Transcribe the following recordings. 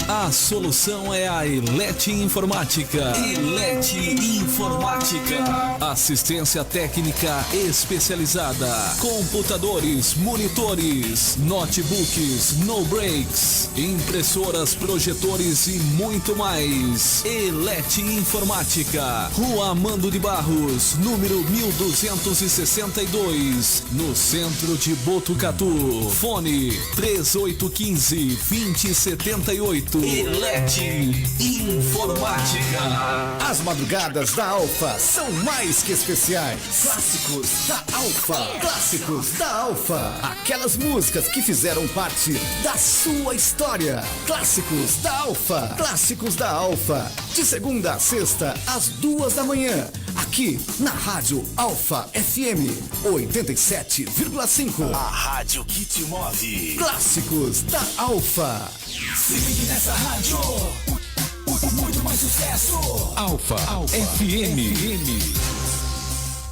A solução é a Elete Informática. Elete Informática. Assistência técnica especializada. Computadores, monitores, notebooks, no breaks, impressoras, projetores e muito mais. Elete Informática. Rua Amando de Barros, número 1262, no centro de Botucatu. Fone 3815-2078. Elete Informática. As madrugadas da Alfa são mais que especiais. Clássicos da Alfa. Clássicos da Alfa. Aquelas músicas que fizeram parte da sua história. Clássicos da Alfa. Clássicos da Alfa. De segunda a sexta, às 2 da manhã. Aqui na Rádio Alfa FM 87,5. A rádio que te move. Clássicos da Alfa. Se ligue nessa rádio. Muito mais sucesso. Alfa FM.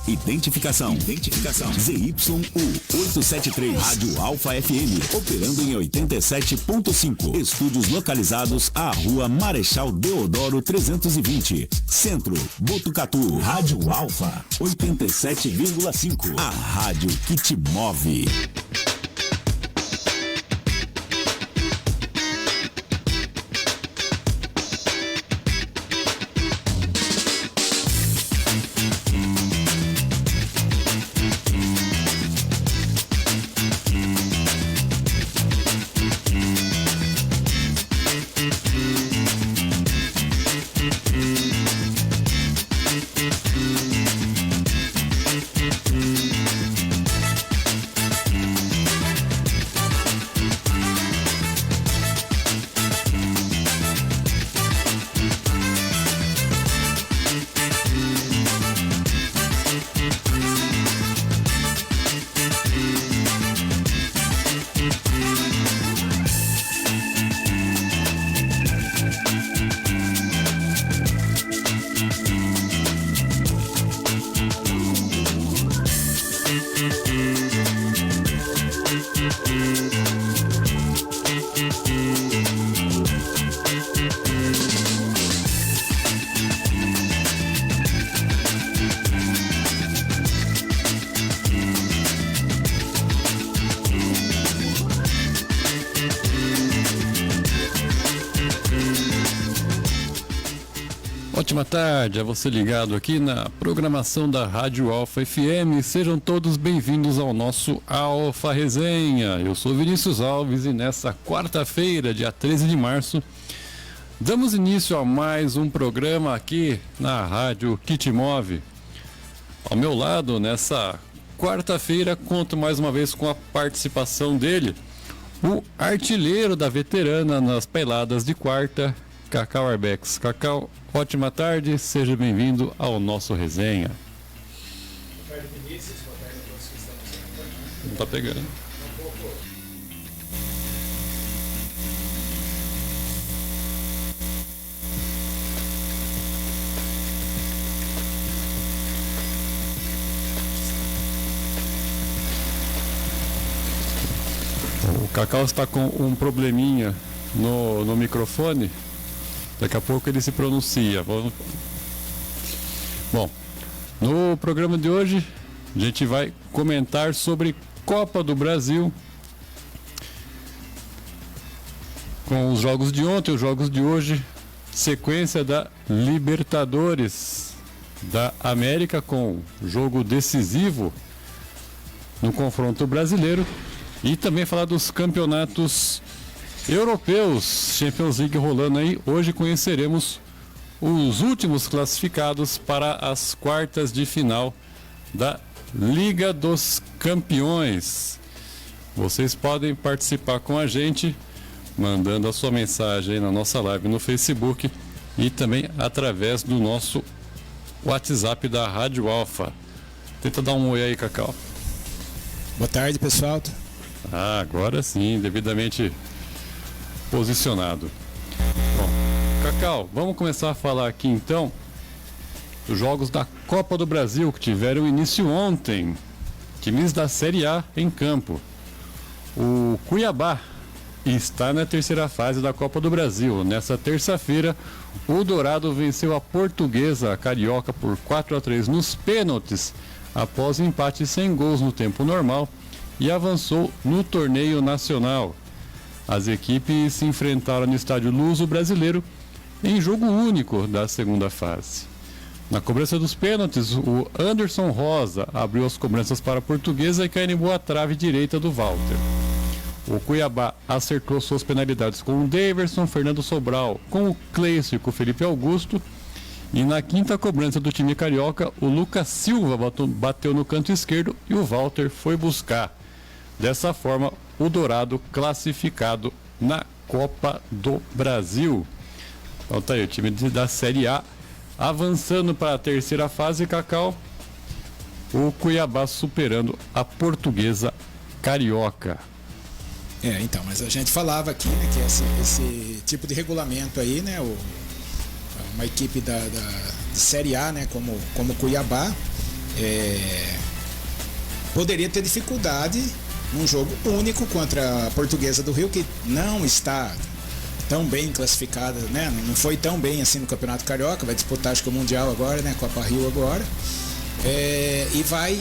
Identificação. ZYU 873. Rádio Alfa FM. Operando em 87.5. Estúdios localizados à Rua Marechal Deodoro 320. Centro, Botucatu. Rádio Alfa 87,5. A rádio que te move. Ótima tarde a você ligado aqui na programação da Rádio Alfa FM. Sejam todos bem-vindos ao nosso Alfa Resenha. Eu sou Vinícius Alves e nessa quarta-feira, dia 13 de março, damos início a mais um programa aqui na Rádio que te move. Ao meu lado, nessa quarta-feira, conto mais uma vez com a participação dele, o artilheiro da veterana nas peladas de quarta, Cacau Arbex. Cacau, ótima tarde, seja bem-vindo ao nosso resenha. Boa tarde, Vinícius. Boa tarde a todos que estão nos acompanhando. Não tá pegando. O Cacau está com um probleminha no microfone. Daqui a pouco ele se pronuncia. Bom, no programa de hoje a gente vai comentar sobre Copa do Brasil, com os jogos de ontem, os jogos de hoje, sequência da Libertadores da América, com jogo decisivo no confronto brasileiro, e também falar dos campeonatos europeus, Champions League rolando aí. Hoje conheceremos os últimos classificados para as quartas de final da Liga dos Campeões. Vocês podem participar com a gente, mandando a sua mensagem aí na nossa live no Facebook e também através do nosso WhatsApp da Rádio Alfa. Tenta dar um oi aí, Cacau. Boa tarde, pessoal. Agora sim, devidamente posicionado. Bom, Cacau, vamos começar a falar aqui então dos jogos da Copa do Brasil que tiveram início ontem. Times da Série A em campo. O Cuiabá está na terceira fase da Copa do Brasil. Nessa terça-feira, o Dourado venceu a Portuguesa Carioca por 4-3 nos pênaltis, após empate sem gols no tempo normal, e avançou no torneio nacional. As equipes se enfrentaram no estádio Luso Brasileiro em jogo único da segunda fase. Na cobrança dos pênaltis, o Anderson Rosa abriu as cobranças para a Portuguesa e carimbou a trave direita do Walter. O Cuiabá acertou suas penalidades com o Daverson, Fernando Sobral, com o Cleison e com o Felipe Augusto. E na quinta cobrança do time carioca, o Lucas Silva bateu no canto esquerdo e o Walter foi buscar. Dessa forma, o Dourado classificado na Copa do Brasil. Então tá aí, o time da Série A avançando para a terceira fase, Cacau. O Cuiabá superando a Portuguesa Carioca. Então, mas a gente falava aqui, né, que esse tipo de regulamento aí, né, uma equipe de Série A, né, como o Cuiabá, poderia ter dificuldade num jogo único contra a Portuguesa do Rio, que não está tão bem classificada, né? Não foi tão bem assim no Campeonato Carioca, vai disputar acho que o Mundial agora, né? Copa Rio agora. E vai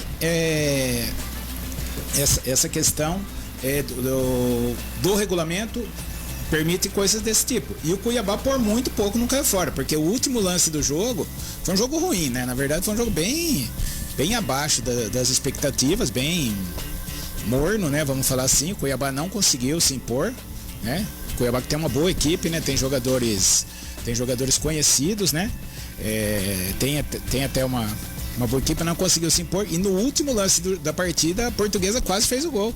essa questão do regulamento permite coisas desse tipo. E o Cuiabá por muito pouco não caiu fora, porque o último lance do jogo foi um jogo ruim, né? Na verdade foi um jogo bem abaixo das expectativas, bem morno, né? Vamos falar assim. O Cuiabá não conseguiu se impor, né? O Cuiabá que tem uma boa equipe, né? Tem jogadores conhecidos, né? Tem até uma boa equipe, não conseguiu se impor. E no último lance da partida, a Portuguesa quase fez o gol,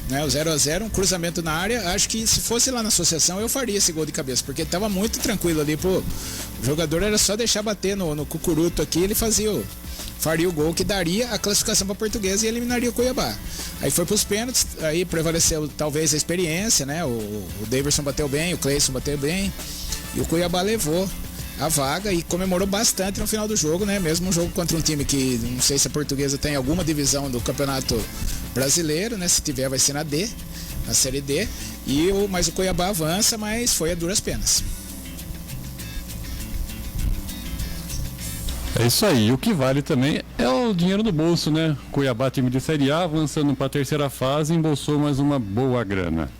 né? O 0-0, um cruzamento na área. Acho que se fosse lá na associação eu faria esse gol de cabeça, porque estava muito tranquilo ali pro jogador, era só deixar bater no cucuruto aqui, ele faria o gol que daria a classificação para a Portuguesa e eliminaria o Cuiabá. Aí foi para os pênaltis, aí prevaleceu talvez a experiência, né? O Daverson bateu bem, o Cleison bateu bem e o Cuiabá levou a vaga e comemorou bastante no final do jogo, né? Mesmo um jogo contra um time que não sei se a Portuguesa tem alguma divisão do Campeonato Brasileiro, né? Se tiver vai ser na D, na Série D. Mas o Cuiabá avança, mas foi a duras penas. É isso aí, o que vale também é o dinheiro do bolso, né? Cuiabá, time de Série A, avançando para a terceira fase, embolsou mais uma boa grana.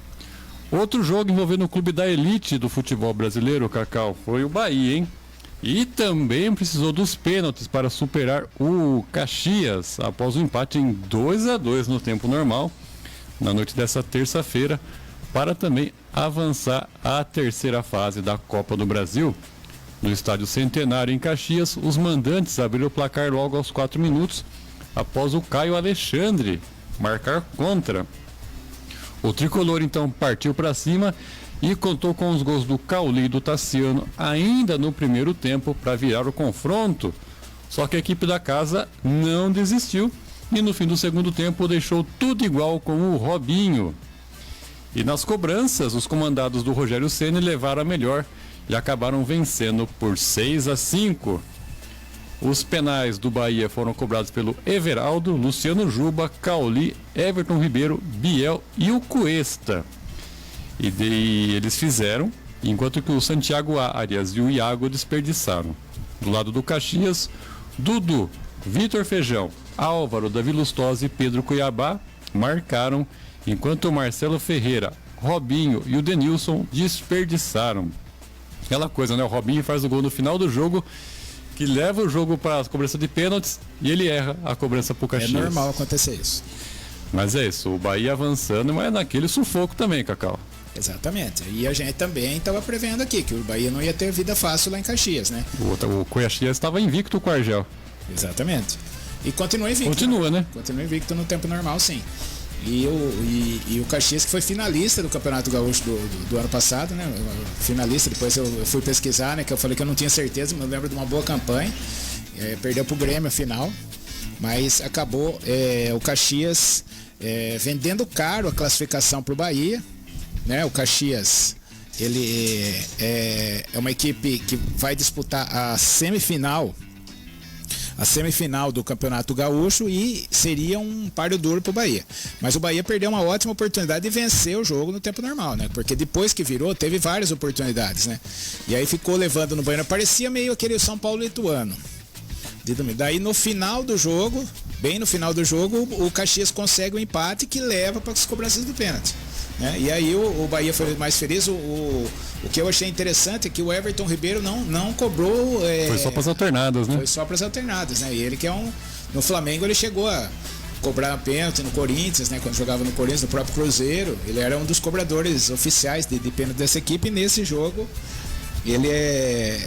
Outro jogo envolvendo o clube da elite do futebol brasileiro, Cacau, foi o Bahia, hein? E também precisou dos pênaltis para superar o Caxias, após o empate em 2-2 no tempo normal, na noite dessa terça-feira, para também avançar à terceira fase da Copa do Brasil. No estádio Centenário, em Caxias, os mandantes abriram o placar logo aos 4 minutos, após o Caio Alexandre marcar contra. O tricolor então partiu para cima e contou com os gols do Cauli e do Tassiano ainda no primeiro tempo para virar o confronto. Só que a equipe da casa não desistiu e no fim do segundo tempo deixou tudo igual com o Robinho. E nas cobranças, os comandados do Rogério Ceni levaram a melhor e acabaram vencendo por 6-5. Os penais do Bahia foram cobrados pelo Everaldo, Luciano Juba, Cauli, Everton Ribeiro, Biel e o Cuesta. E eles fizeram, enquanto que o Santiago Arias e o Iago desperdiçaram. Do lado do Caxias, Dudu, Vitor Feijão, Álvaro, Davi Lustosa e Pedro Cuiabá marcaram, enquanto o Marcelo Ferreira, Robinho e o Denilson desperdiçaram. Aquela coisa, né? O Robinho faz o gol no final do jogo, que leva o jogo para a cobrança de pênaltis e ele erra a cobrança para o Caxias. É normal acontecer isso. Mas é isso, o Bahia avançando, mas é naquele sufoco também, Cacau. Exatamente. E a gente também estava prevendo aqui que o Bahia não ia ter vida fácil lá em Caxias, né? O Caxias estava invicto com o Argel. Exatamente. E continua invicto. Continua, né? Continua invicto no tempo normal, sim. E o Caxias, que foi finalista do Campeonato Gaúcho do ano passado, né? Finalista, depois eu fui pesquisar, né? Que eu falei que eu não tinha certeza, mas eu lembro de uma boa campanha. Perdeu pro Grêmio a final, mas acabou o Caxias vendendo caro a classificação pro Bahia, né? O Caxias, ele é uma equipe que vai disputar a semifinal a semifinal do Campeonato Gaúcho e seria um páreo duro para o Bahia. Mas o Bahia perdeu uma ótima oportunidade de vencer o jogo no tempo normal, né? Porque depois que virou, teve várias oportunidades, né? E aí ficou levando no banheiro, parecia meio aquele São Paulo lituano. Daí no final do jogo, bem no final do jogo, o Caxias consegue um empate que leva para as cobranças do pênalti. Né? E aí o Bahia foi mais feliz. O que eu achei interessante é que o Everton Ribeiro não cobrou. Foi só para as alternadas, né? Foi só para as alternadas, né? E ele que é no Flamengo ele chegou a cobrar pênalti no Corinthians, né? Quando jogava no Corinthians, no próprio Cruzeiro, ele era um dos cobradores oficiais de pênalti dessa equipe. E nesse jogo ele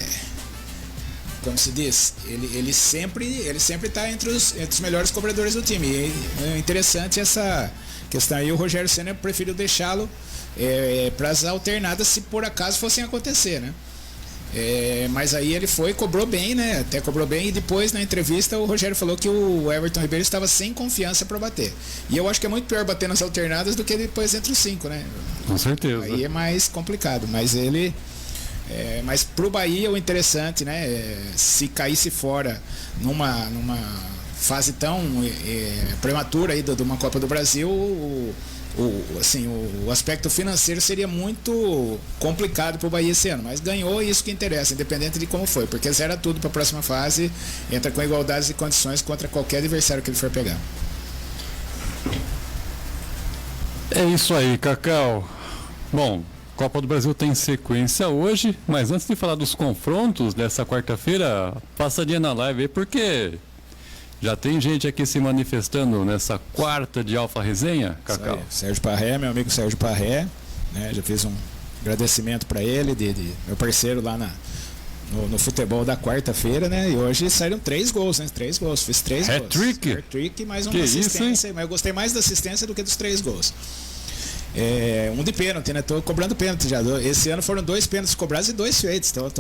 como se diz, ele sempre está entre os melhores cobradores do time. E é interessante essa questão aí. O Rogério Ceni preferiu deixá-lo para as alternadas se por acaso fossem acontecer, né? Mas aí ele cobrou bem, né? Até cobrou bem, e depois na entrevista o Rogério falou que o Everton Ribeiro estava sem confiança para bater. E eu acho que é muito pior bater nas alternadas do que depois entre os 5, né? Com certeza. Aí é mais complicado, mas mas pro Bahia o interessante, né? Se caísse fora numa fase tão prematura aí de uma Copa do Brasil, o aspecto financeiro seria muito complicado pro Bahia esse ano, mas ganhou, isso que interessa, independente de como foi, porque zera tudo para a próxima fase, entra com igualdades de condições contra qualquer adversário que ele for pegar. É isso aí, Cacau. Bom, Copa do Brasil tem sequência hoje, mas antes de falar dos confrontos dessa quarta-feira, passadinha na live aí, porque já tem gente aqui se manifestando nessa quarta de Alfa Resenha, Cacau. Sérgio Parré, meu amigo Sérgio Parré, né, já fiz um agradecimento para ele, de meu parceiro lá no futebol da quarta-feira, né? E hoje saíram 3 gols, né? 3 gols, fiz 3 gols. Hat-trick e mais uma assistência, mas eu gostei mais da assistência do que dos 3 gols. Um de pênalti, né? Tô cobrando pênalti já. Esse ano foram 2 pênaltis cobrados e 2 feitos. Então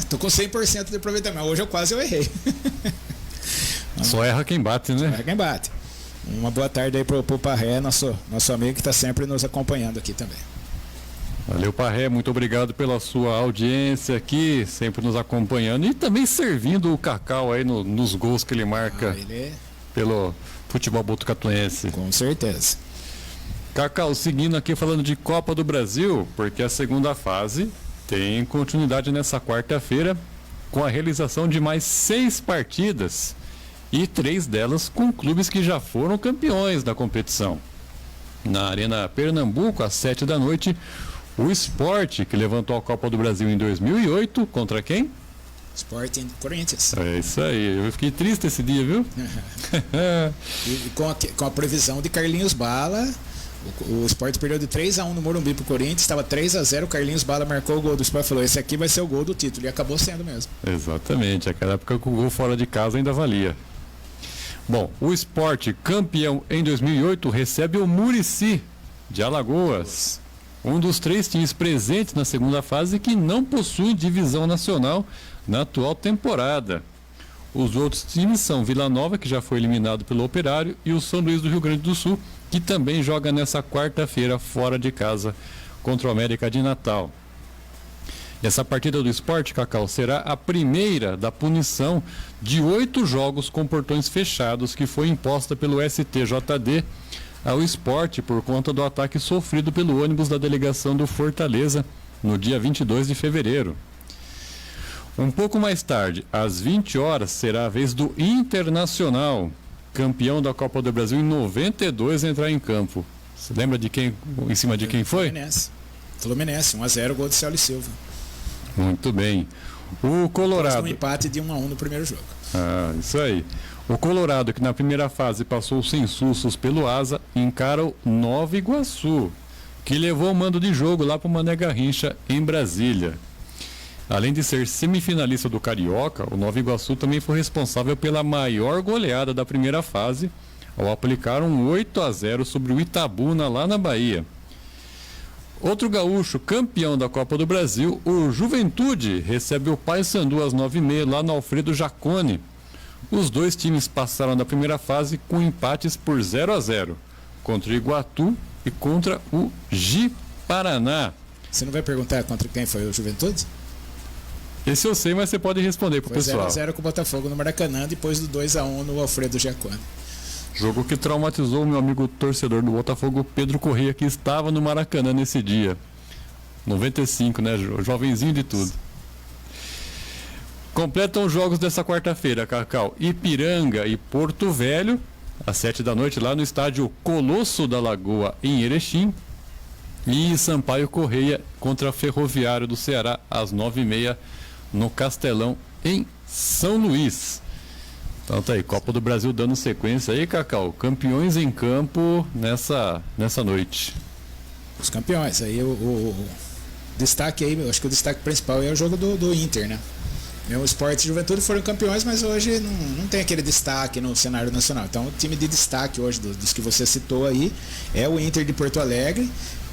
tô com 100% de aproveitamento. Hoje eu errei. Só erra quem bate, né? Só erra quem bate. Uma boa tarde aí pro Parré, nosso amigo que está sempre nos acompanhando aqui também. Valeu, Parré, muito obrigado pela sua audiência aqui, sempre nos acompanhando e também servindo o Cacau aí nos gols que ele marca pelo futebol botucatuense. Com certeza. Cacau, seguindo aqui falando de Copa do Brasil, porque a segunda fase tem continuidade nessa quarta-feira com a realização de mais 6 partidas e 3 delas com clubes que já foram campeões da competição. Na Arena Pernambuco, às 7 da noite, o Sport, que levantou a Copa do Brasil em 2008, contra quem? Sporting Corinthians. É isso aí, eu fiquei triste esse dia, viu? E com a previsão de Carlinhos Bala. O Sport perdeu de 3-1 no Morumbi pro Corinthians, estava 3-0, o Carlinhos Bala marcou o gol do Sport, falou, esse aqui vai ser o gol do título, e acabou sendo mesmo. Exatamente, naquela época que o gol fora de casa ainda valia. Bom, o Sport, campeão em 2008, recebe o Muricy, de Alagoas, um dos 3 times presentes na segunda fase que não possui divisão nacional na atual temporada. Os outros times são Vila Nova, que já foi eliminado pelo Operário, e o São Luís do Rio Grande do Sul, que também joga nessa quarta-feira fora de casa contra o América de Natal. Essa partida do Sport, Cacau, será a primeira da punição de 8 jogos com portões fechados que foi imposta pelo STJD ao Sport por conta do ataque sofrido pelo ônibus da delegação do Fortaleza no dia 22 de fevereiro. Um pouco mais tarde, às 20 horas, será a vez do Internacional, campeão da Copa do Brasil em 92, entrar em campo. Você lembra de quem, em cima de quem foi? Fluminense, 1-0, gol de Célio Silva. Muito bem. O Colorado... Um empate de 1-1 no primeiro jogo. Ah, isso aí. O Colorado, que na primeira fase passou sem sustos pelo Asa, encara o Nova Iguaçu, que levou o mando de jogo lá para o Mané Garrincha, em Brasília. Além de ser semifinalista do Carioca, o Nova Iguaçu também foi responsável pela maior goleada da primeira fase, ao aplicar um 8-0 sobre o Itabuna, lá na Bahia. Outro gaúcho, campeão da Copa do Brasil, o Juventude, recebe o Paysandu às 9h30 lá no Alfredo Jaconi. Os 2 times passaram da primeira fase com empates por 0-0, contra o Iguatu e contra o Ji Paraná. Você não vai perguntar contra quem foi o Juventude? Esse eu sei, mas você pode responder pro Foi pessoal. 0x0 com o Botafogo no Maracanã, depois do 2x1 no Alfredo Giacomo. Jogo que traumatizou o meu amigo torcedor do Botafogo, Pedro Corrêa, que estava no Maracanã nesse dia. 95, né? Jovenzinho de tudo. Completam os jogos dessa quarta-feira, Cacau. Ipiranga e Porto Velho, às 7 da noite, lá no estádio Colosso da Lagoa, em Erechim. E Sampaio Corrêa contra Ferroviário do Ceará, às 9h30, no Castelão, em São Luís. Então tá aí, Copa do Brasil dando sequência aí, Cacau. Campeões em campo nessa noite. Os campeões. Aí o destaque aí, eu acho que o destaque principal é o jogo do Inter, né? O Sport e Juventude foram campeões, mas hoje não tem aquele destaque no cenário nacional. Então o time de destaque hoje, dos que você citou aí, é o Inter de Porto Alegre,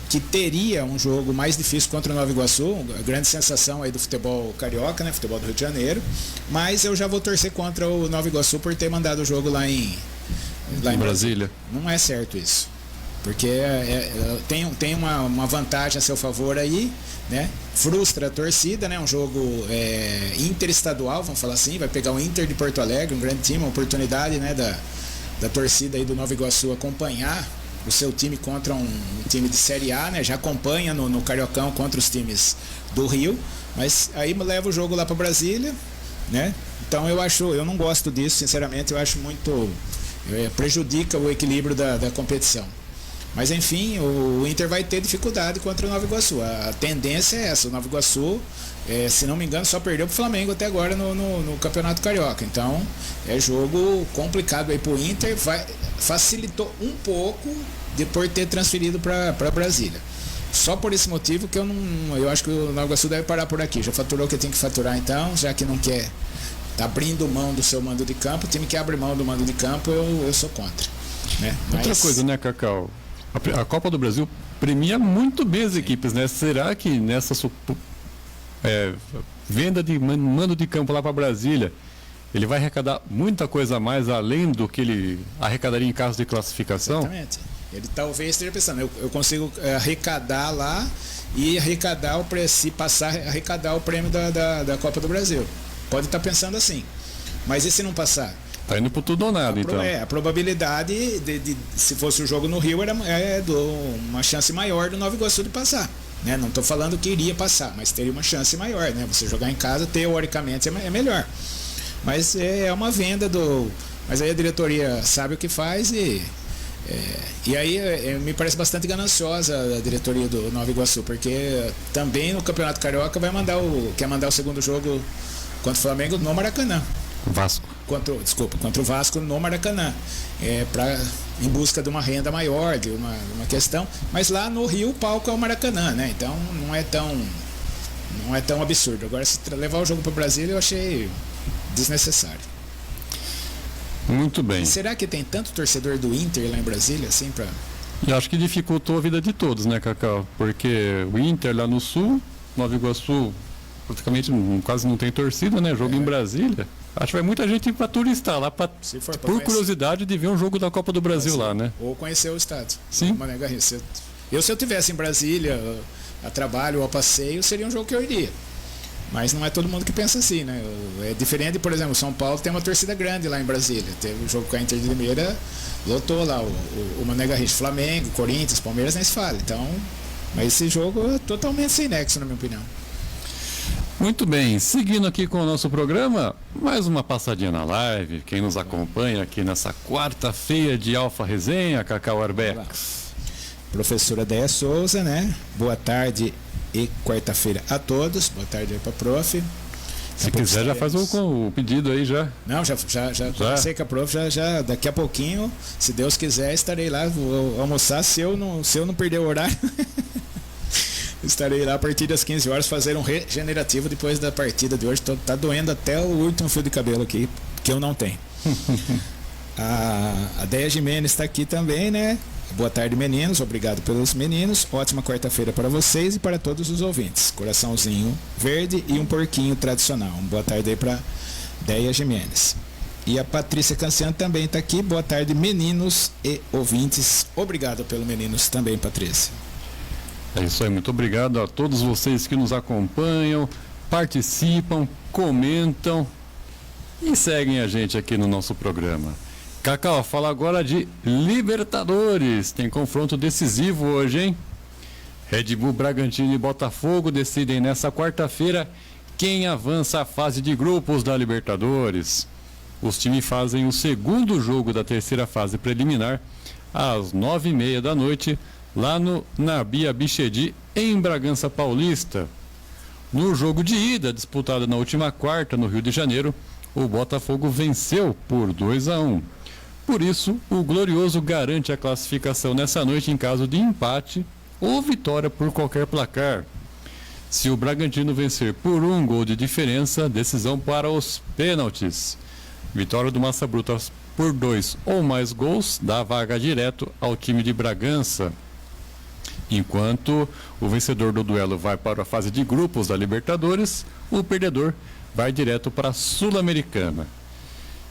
que teria um jogo mais difícil contra o Nova Iguaçu, a grande sensação aí do futebol carioca, né, futebol do Rio de Janeiro, mas eu já vou torcer contra o Nova Iguaçu por ter mandado o jogo lá em Brasília. Não é certo isso, porque tem uma vantagem a seu favor aí, né, frustra a torcida, né, um jogo interestadual, vamos falar assim, vai pegar o Inter de Porto Alegre, um grande time, uma oportunidade, né, da torcida aí do Nova Iguaçu acompanhar o seu time contra um time de Série A, né? Já acompanha no Cariocão contra os times do Rio, mas aí leva o jogo lá para Brasília, né? Então eu não gosto disso, sinceramente, eu acho muito prejudica o equilíbrio da competição. Mas enfim, o Inter vai ter dificuldade contra o Nova Iguaçu. A tendência é essa, o Nova Iguaçu, se não me engano, só perdeu para o Flamengo até agora no Campeonato Carioca. Então é jogo complicado aí para o Inter, facilitou um pouco por ter transferido para Brasília. Só por esse motivo que eu acho que o Nova Iguaçu deve parar por aqui. Já faturou o que tem que faturar, então, já que não quer, tá abrindo mão do seu mando de campo, o time que abre mão do mando de campo, eu sou contra, né? Outra coisa, né, Cacau? A Copa do Brasil premia muito bem as equipes, né? Será que nessa venda de mando de campo lá para Brasília, ele vai arrecadar muita coisa a mais além do que ele arrecadaria em caso de classificação? Exatamente. Ele talvez esteja pensando, eu consigo arrecadar lá e arrecadar arrecadar o prêmio da Copa do Brasil. Pode estar pensando assim. Mas e se não passar? Tá indo por tudo ou nada, então. A probabilidade se fosse o jogo no Rio, era uma chance maior do Nova Iguaçu de passar. Né? Não estou falando que iria passar, mas teria uma chance maior. Né? Você jogar em casa, teoricamente, é melhor. Mas é uma venda Mas aí a diretoria sabe o que faz e aí me parece bastante gananciosa a diretoria do Nova Iguaçu, porque também no Campeonato Carioca quer mandar o segundo jogo contra o Flamengo no Maracanã. Vasco. Contra o Vasco no Maracanã. Em busca de uma renda maior, de uma questão. Mas lá no Rio o palco é o Maracanã, né? Então não é tão absurdo. Agora, se levar o jogo para Brasília, eu achei desnecessário. Muito bem. E será que tem tanto torcedor do Inter lá em Brasília, assim, para... Eu acho que dificultou a vida de todos, né, Cacau? Porque o Inter lá no Sul, Nova Iguaçu, praticamente quase não tem torcida, né? Jogo em Brasília. Acho que vai muita gente para turistar lá, por curiosidade de ver um jogo da Copa do Brasil lá, né? Ou conhecer o estádio. Sim. Se eu tivesse em Brasília, a trabalho ou a passeio, seria um jogo que eu iria. Mas não é todo mundo que pensa assim, né? É diferente, por exemplo, São Paulo tem uma torcida grande lá em Brasília. Teve um jogo com a Inter de Limeira, lotou lá o Mané Garrincha, Flamengo, Corinthians, Palmeiras, nem se fala. Então, mas esse jogo é totalmente sem nexo, na minha opinião. Muito bem, seguindo aqui com o nosso programa, mais uma passadinha na live. Quem nos acompanha aqui nessa quarta-feira de Alfa Resenha, Cacau Arbex. Professora Déia Souza, né? Boa tarde e quarta-feira a todos. Boa tarde aí para a prof. Se quiser, já faz o pedido aí já. Não, já conversei com a prof, já daqui a pouquinho, se Deus quiser, estarei lá, vou almoçar, se eu não perder o horário. Estarei lá a partir das 15 horas fazer um regenerativo depois da partida de hoje. Tá doendo até o último fio de cabelo aqui, que eu não tenho. A Déia Jimenez está aqui também, né? Boa tarde, meninos. Obrigado pelos meninos. Ótima quarta-feira para vocês e para todos os ouvintes. Coraçãozinho verde e um porquinho tradicional. Boa tarde aí para Déia Jimenez. E a Patrícia Canciano também está aqui. Boa tarde, meninos e ouvintes. Obrigado pelo meninos também, Patrícia. É isso aí, muito obrigado a todos vocês que nos acompanham. participam, comentam e seguem a gente aqui no nosso programa. Cacau, fala agora de Libertadores. Tem confronto decisivo hoje, hein? Red Bull Bragantino e Botafogo decidem nessa quarta-feira quem avança à fase de grupos da Libertadores. Os times fazem o segundo jogo da terceira fase preliminar às 9h30 da noite, lá no Nabi Abichedi, em Bragança Paulista. No jogo de ida, disputado na última quarta no Rio de Janeiro, o Botafogo venceu por 2-1. Por isso, o Glorioso garante a classificação nessa noite em caso de empate ou vitória por qualquer placar. Se o Bragantino vencer por 1 gol de diferença, decisão para os pênaltis. Vitória do Massa Bruta por 2 ou mais gols dá vaga direto ao time de Bragança. Enquanto o vencedor do duelo vai para a fase de grupos da Libertadores, o perdedor vai direto para a Sul-Americana.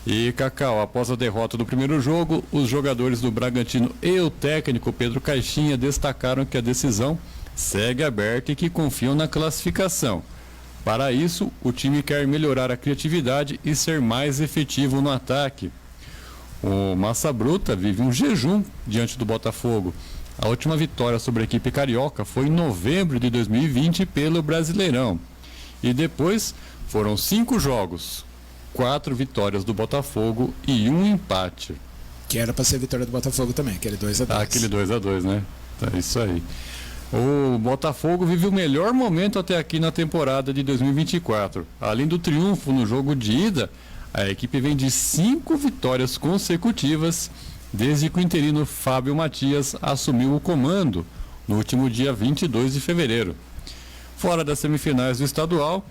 E Cacau, após a derrota do primeiro jogo, os jogadores do Bragantino e o técnico Pedro Caixinha destacaram que a decisão segue aberta e que confiam na classificação. Para isso, o time quer melhorar a criatividade e ser mais efetivo no ataque. O Massa Bruta vive um jejum diante do Botafogo. A última vitória sobre a equipe carioca foi em novembro de 2020 pelo Brasileirão. E depois foram 5 jogos, 4 vitórias do Botafogo e 1 empate. Que era para ser vitória do Botafogo também, aquele 2-2. Aquele 2-2, né? É isso aí. O Botafogo vive o melhor momento até aqui na temporada de 2024. Além do triunfo no jogo de ida, a equipe vem de 5 vitórias consecutivas desde que o interino Fábio Matias assumiu o comando no último dia 22 de fevereiro. Fora das semifinais do estadual,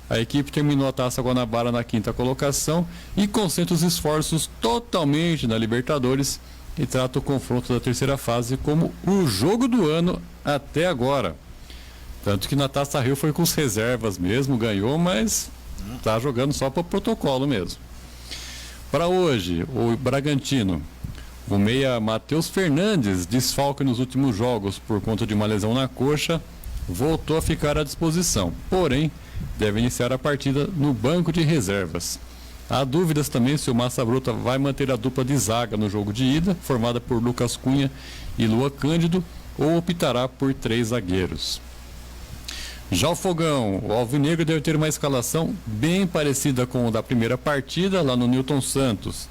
a equipe terminou a Taça Guanabara na 5ª colocação e concentra os esforços totalmente na Libertadores e trata o confronto da terceira fase como o jogo do ano até agora. Tanto que na Taça Rio foi com as reservas mesmo, ganhou, mas está jogando só para o protocolo mesmo. Para hoje, o Bragantino, o meia Matheus Fernandes, desfalque nos últimos jogos por conta de uma lesão na coxa, voltou a ficar à disposição, porém deve iniciar a partida no banco de reservas. Há dúvidas também se o Massa Bruta vai manter a dupla de zaga no jogo de ida, formada por Lucas Cunha e Lua Cândido, ou optará por 3 zagueiros. Já o Fogão, o Alvinegro deve ter uma escalação bem parecida com a da primeira partida lá no Newton Santos.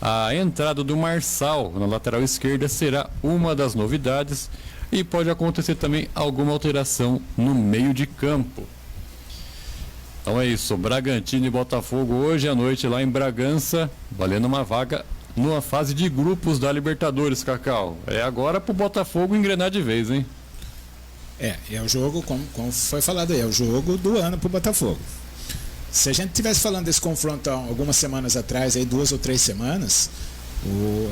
A entrada do Marçal na lateral esquerda será uma das novidades e pode acontecer também alguma alteração no meio de campo. Então é isso, Bragantino e Botafogo hoje à noite lá em Bragança, valendo uma vaga numa fase de grupos da Libertadores, Cacau. É agora pro Botafogo engrenar de vez, hein? É o jogo, como foi falado aí, é o jogo do ano pro Botafogo. Se a gente tivesse falando desse confronto há algumas semanas atrás, aí 2 ou 3 semanas,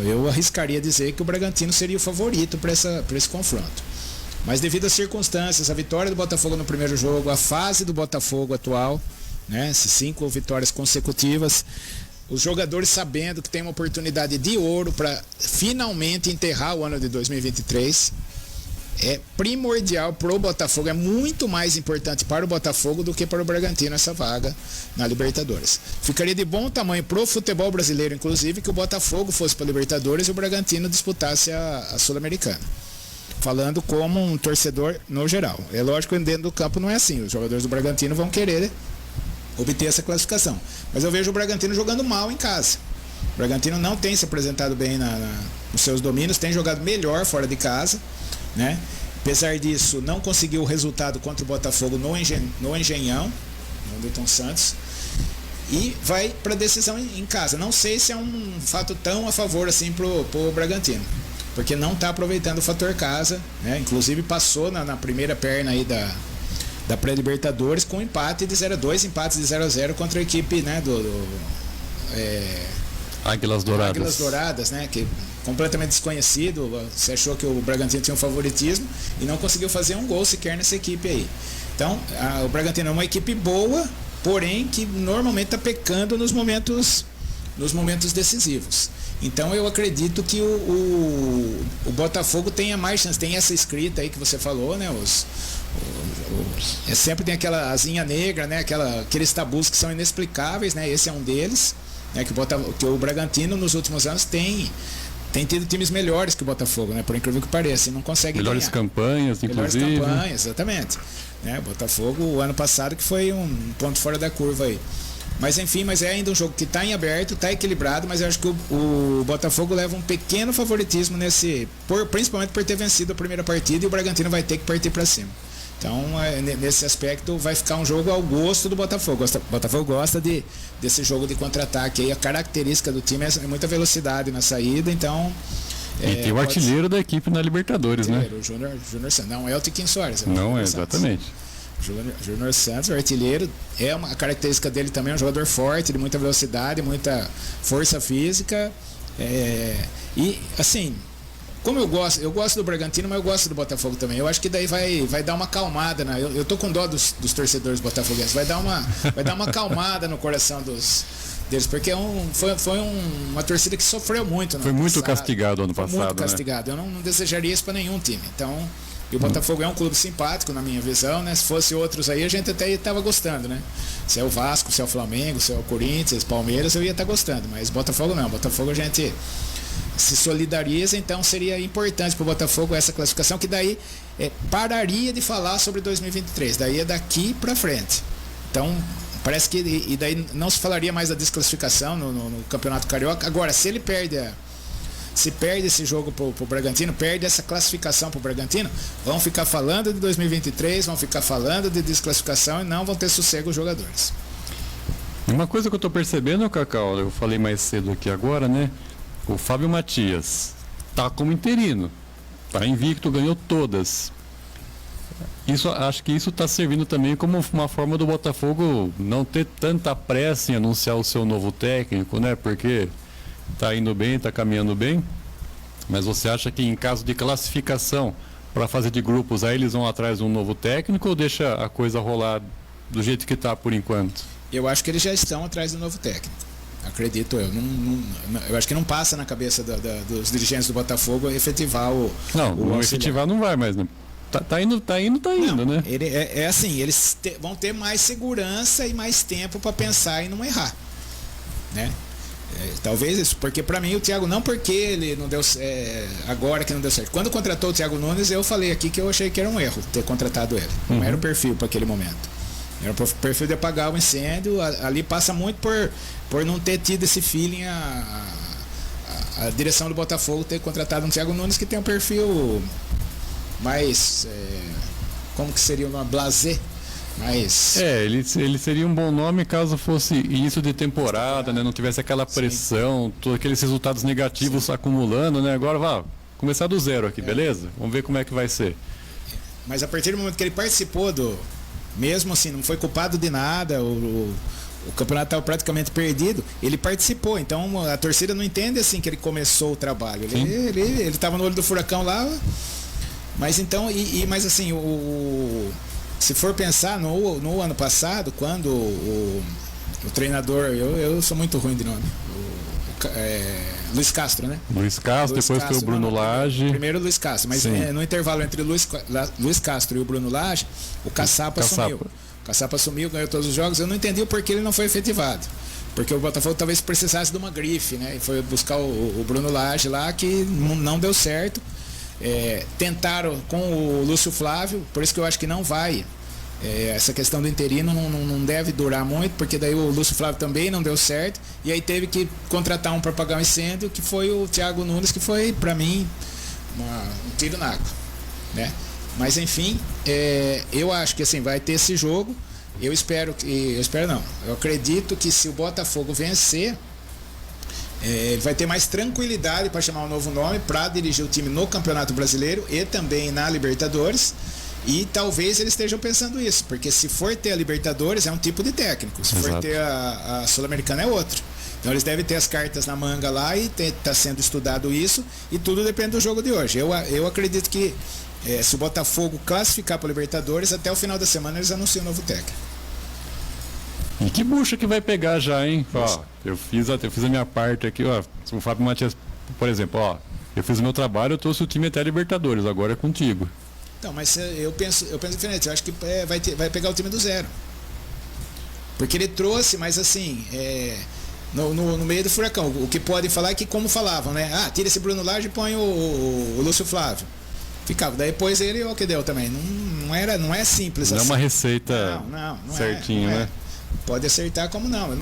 eu arriscaria dizer que o Bragantino seria o favorito para esse confronto. Mas devido às circunstâncias, a vitória do Botafogo no primeiro jogo, a fase do Botafogo atual, né, essas 5 vitórias consecutivas, os jogadores sabendo que tem uma oportunidade de ouro para finalmente enterrar o ano de 2023, é primordial para o Botafogo, é muito mais importante para o Botafogo do que para o Bragantino essa vaga na Libertadores. Ficaria de bom tamanho para o futebol brasileiro, inclusive, que o Botafogo fosse para a Libertadores e o Bragantino disputasse a Sul-Americana. Falando como um torcedor no geral. É lógico que dentro do campo não é assim. Os jogadores do Bragantino vão querer obter essa classificação. Mas eu vejo o Bragantino jogando mal em casa. O Bragantino não tem se apresentado bem nos seus domínios, tem jogado melhor fora de casa, né? Apesar disso, não conseguiu o resultado contra o Botafogo no Engenhão, no Newton Santos. E vai para a decisão em casa. Não sei se é um fato tão a favor assim pro Bragantino, porque não está aproveitando o fator casa, né? Inclusive passou na primeira perna aí da pré-Libertadores com um empate de 0-2, empates de 0-0 contra a equipe, né, Águilas Douradas. Águilas Douradas, né, que completamente desconhecido. Você achou que o Bragantino tinha um favoritismo e não conseguiu fazer um gol sequer nessa equipe aí. Então, o Bragantino é uma equipe boa, porém que normalmente está pecando nos momentos decisivos. Então eu acredito que o Botafogo tenha mais chance, tem essa escrita aí que você falou, né? Sempre tem aquela asinha negra, né? Aqueles tabus que são inexplicáveis, né? Esse é um deles, né? Que o Bragantino nos últimos anos tem tido times melhores que o Botafogo, né? Por incrível que pareça, e não consegue melhores ganhar. Campanhas, inclusive. Melhores campanhas, exatamente. Né? O Botafogo, o ano passado, que foi um ponto fora da curva aí. Mas enfim, mas é ainda um jogo que está em aberto, está equilibrado, mas eu acho que o Botafogo leva um pequeno favoritismo principalmente por ter vencido a primeira partida, e o Bragantino vai ter que partir para cima. Então, nesse aspecto, vai ficar um jogo ao gosto do Botafogo. O Botafogo gosta desse jogo de contra-ataque. Aí a característica do time é muita velocidade na saída, então... E tem o artilheiro da equipe na Libertadores, né? O Júnior Santos. Não é o Tiquinho Soares. Não é, exatamente. Júnior Santos, o artilheiro, a característica dele também é um jogador forte, de muita velocidade, muita força física. E, assim... Como eu gosto do Bragantino, mas eu gosto do Botafogo também. Eu acho que daí vai dar uma acalmada, né? Eu tô com dó dos torcedores botafoguenses. Vai dar uma acalmada no coração deles, porque foi uma torcida que sofreu muito. Foi muito castigado ano passado. Muito castigado. Né? Eu não desejaria isso para nenhum time. Então, e o Botafogo é um clube simpático, na minha visão, né? Se fosse outros aí, a gente até estava gostando, né? Se é o Vasco, se é o Flamengo, se é o Corinthians, Palmeiras, eu ia estar gostando. Mas Botafogo não. Botafogo a gente se solidariza, então seria importante para o Botafogo essa classificação, que daí pararia de falar sobre 2023, daí é daqui para frente. Então parece que e daí não se falaria mais da desclassificação no Campeonato Carioca. Agora, se perde esse jogo para o Bragantino, perde essa classificação para o Bragantino, vão ficar falando de 2023, vão ficar falando de desclassificação e não vão ter sossego os jogadores. Uma coisa que eu estou percebendo, Cacau, eu falei mais cedo aqui agora, né? O Fábio Matias está como interino, está invicto, ganhou todas. Acho que isso está servindo também como uma forma do Botafogo não ter tanta pressa em anunciar o seu novo técnico, né? Porque está indo bem, está caminhando bem. Mas você acha que em caso de classificação para a fase de grupos, aí eles vão atrás de um novo técnico ou deixa a coisa rolar do jeito que está por enquanto? Eu acho que eles já estão atrás do novo técnico. Acredito eu. Eu acho que não passa na cabeça dos dirigentes do Botafogo efetivar o efetivar não vai, mas tá indo, não, né? É assim, eles vão ter mais segurança e mais tempo para pensar e não errar, né? Talvez isso, porque para mim o Thiago, não porque ele não deu agora que não deu certo. Quando contratou o Thiago Nunes, eu falei aqui que eu achei que era um erro ter contratado ele. Não era o perfil para aquele momento. Era o perfil de apagar o incêndio. Ali passa muito por não ter tido esse feeling a direção do Botafogo ter contratado um Thiago Nunes que tem um perfil mais como que seria uma blasé, mas ele seria um bom nome caso fosse início de temporada, né? Não tivesse aquela pressão, todos aqueles resultados negativos acumulando, né? Agora vai começar do zero aqui, beleza? Vamos ver como é que vai ser. Mas a partir do momento que ele participou mesmo assim, não foi culpado de nada, o campeonato estava praticamente perdido, ele participou, então a torcida não entende assim que ele começou o trabalho, ele estava no olho do furacão lá, mas então, mas assim, se for pensar no ano passado, quando o treinador, eu sou muito ruim de nome, Luiz Castro, né? Luiz Castro, depois foi o Bruno Lage. Primeiro o Luiz Castro, mas no intervalo entre Luiz Castro e o Bruno Lage, o Caçapa sumiu. O Caçapa sumiu, ganhou todos os jogos. Eu não entendi o porquê ele não foi efetivado. Porque o Botafogo talvez precisasse de uma grife, né? E foi buscar o Bruno Lage lá, que não deu certo. Tentaram com o Lúcio Flávio, por isso que eu acho que não vai. Essa questão do interino não deve durar muito, porque daí o Lúcio Flávio também não deu certo, e aí teve que contratar um para apagar o incêndio, que foi o Thiago Nunes, que foi para mim um tiro na água, né? Mas enfim, eu acho que assim vai ter esse jogo. Eu acredito que se o Botafogo vencer, ele vai ter mais tranquilidade para chamar um novo nome para dirigir o time no Campeonato Brasileiro e também na Libertadores. E talvez eles estejam pensando isso, porque se for ter a Libertadores é um tipo de técnico, se for ter a Sul-Americana é outro. Então eles devem ter as cartas na manga lá e está sendo estudado isso, e tudo depende do jogo de hoje. Eu acredito que se o Botafogo classificar para a Libertadores, até o final da semana eles anunciam um novo técnico. E que bucha que vai pegar já, hein? Ó, eu fiz a minha parte aqui, ó. O Fábio Matias, por exemplo, ó, eu fiz o meu trabalho, eu trouxe o time até a Libertadores, agora é contigo. Então, mas eu penso diferente. Eu acho que vai pegar o time do zero. Porque ele trouxe, mas assim, no meio do furacão. O que podem falar é que, como falavam, né? Tira esse Bruno Lage e põe o Lúcio Flávio. Ficava. Daí depois ele o que deu também. Não é simples não assim. Não é uma receita certinho, né? Pode acertar como não.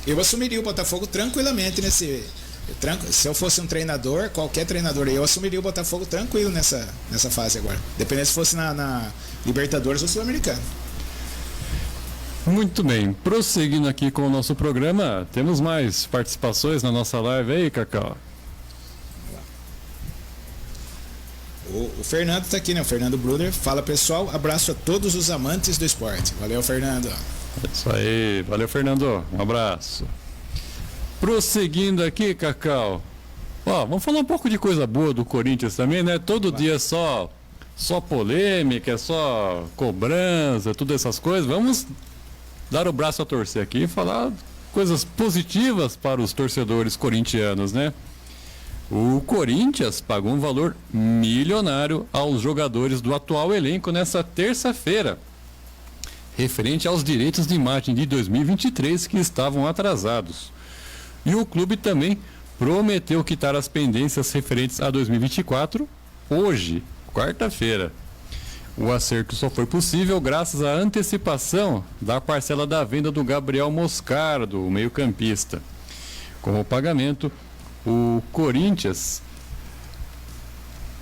Eu assumiria o Botafogo tranquilamente nesse... Se eu fosse um treinador, qualquer treinador, eu assumiria o Botafogo tranquilo nessa fase agora. Dependendo se fosse na Libertadores ou Sul-Americano. Muito bem, prosseguindo aqui com o nosso programa, temos mais participações na nossa live aí, Cacau. O Fernando está aqui, né? O Fernando Bruder. Fala, pessoal, abraço a todos os amantes do esporte. Valeu, Fernando. É isso aí, valeu, Fernando, um abraço. Prosseguindo aqui, Cacau, vamos falar um pouco de coisa boa do Corinthians também, né? Todo dia só polêmica, só cobrança, todas essas coisas. Vamos dar o braço a torcer aqui e falar coisas positivas para os torcedores corintianos, né? O Corinthians pagou um valor milionário aos jogadores do atual elenco nessa terça-feira, referente aos direitos de imagem de 2023 que estavam atrasados. E o clube também prometeu quitar as pendências referentes a 2024 hoje, quarta-feira. O acerto só foi possível graças à antecipação da parcela da venda do Gabriel Moscardo, o meio-campista. Como pagamento, o Corinthians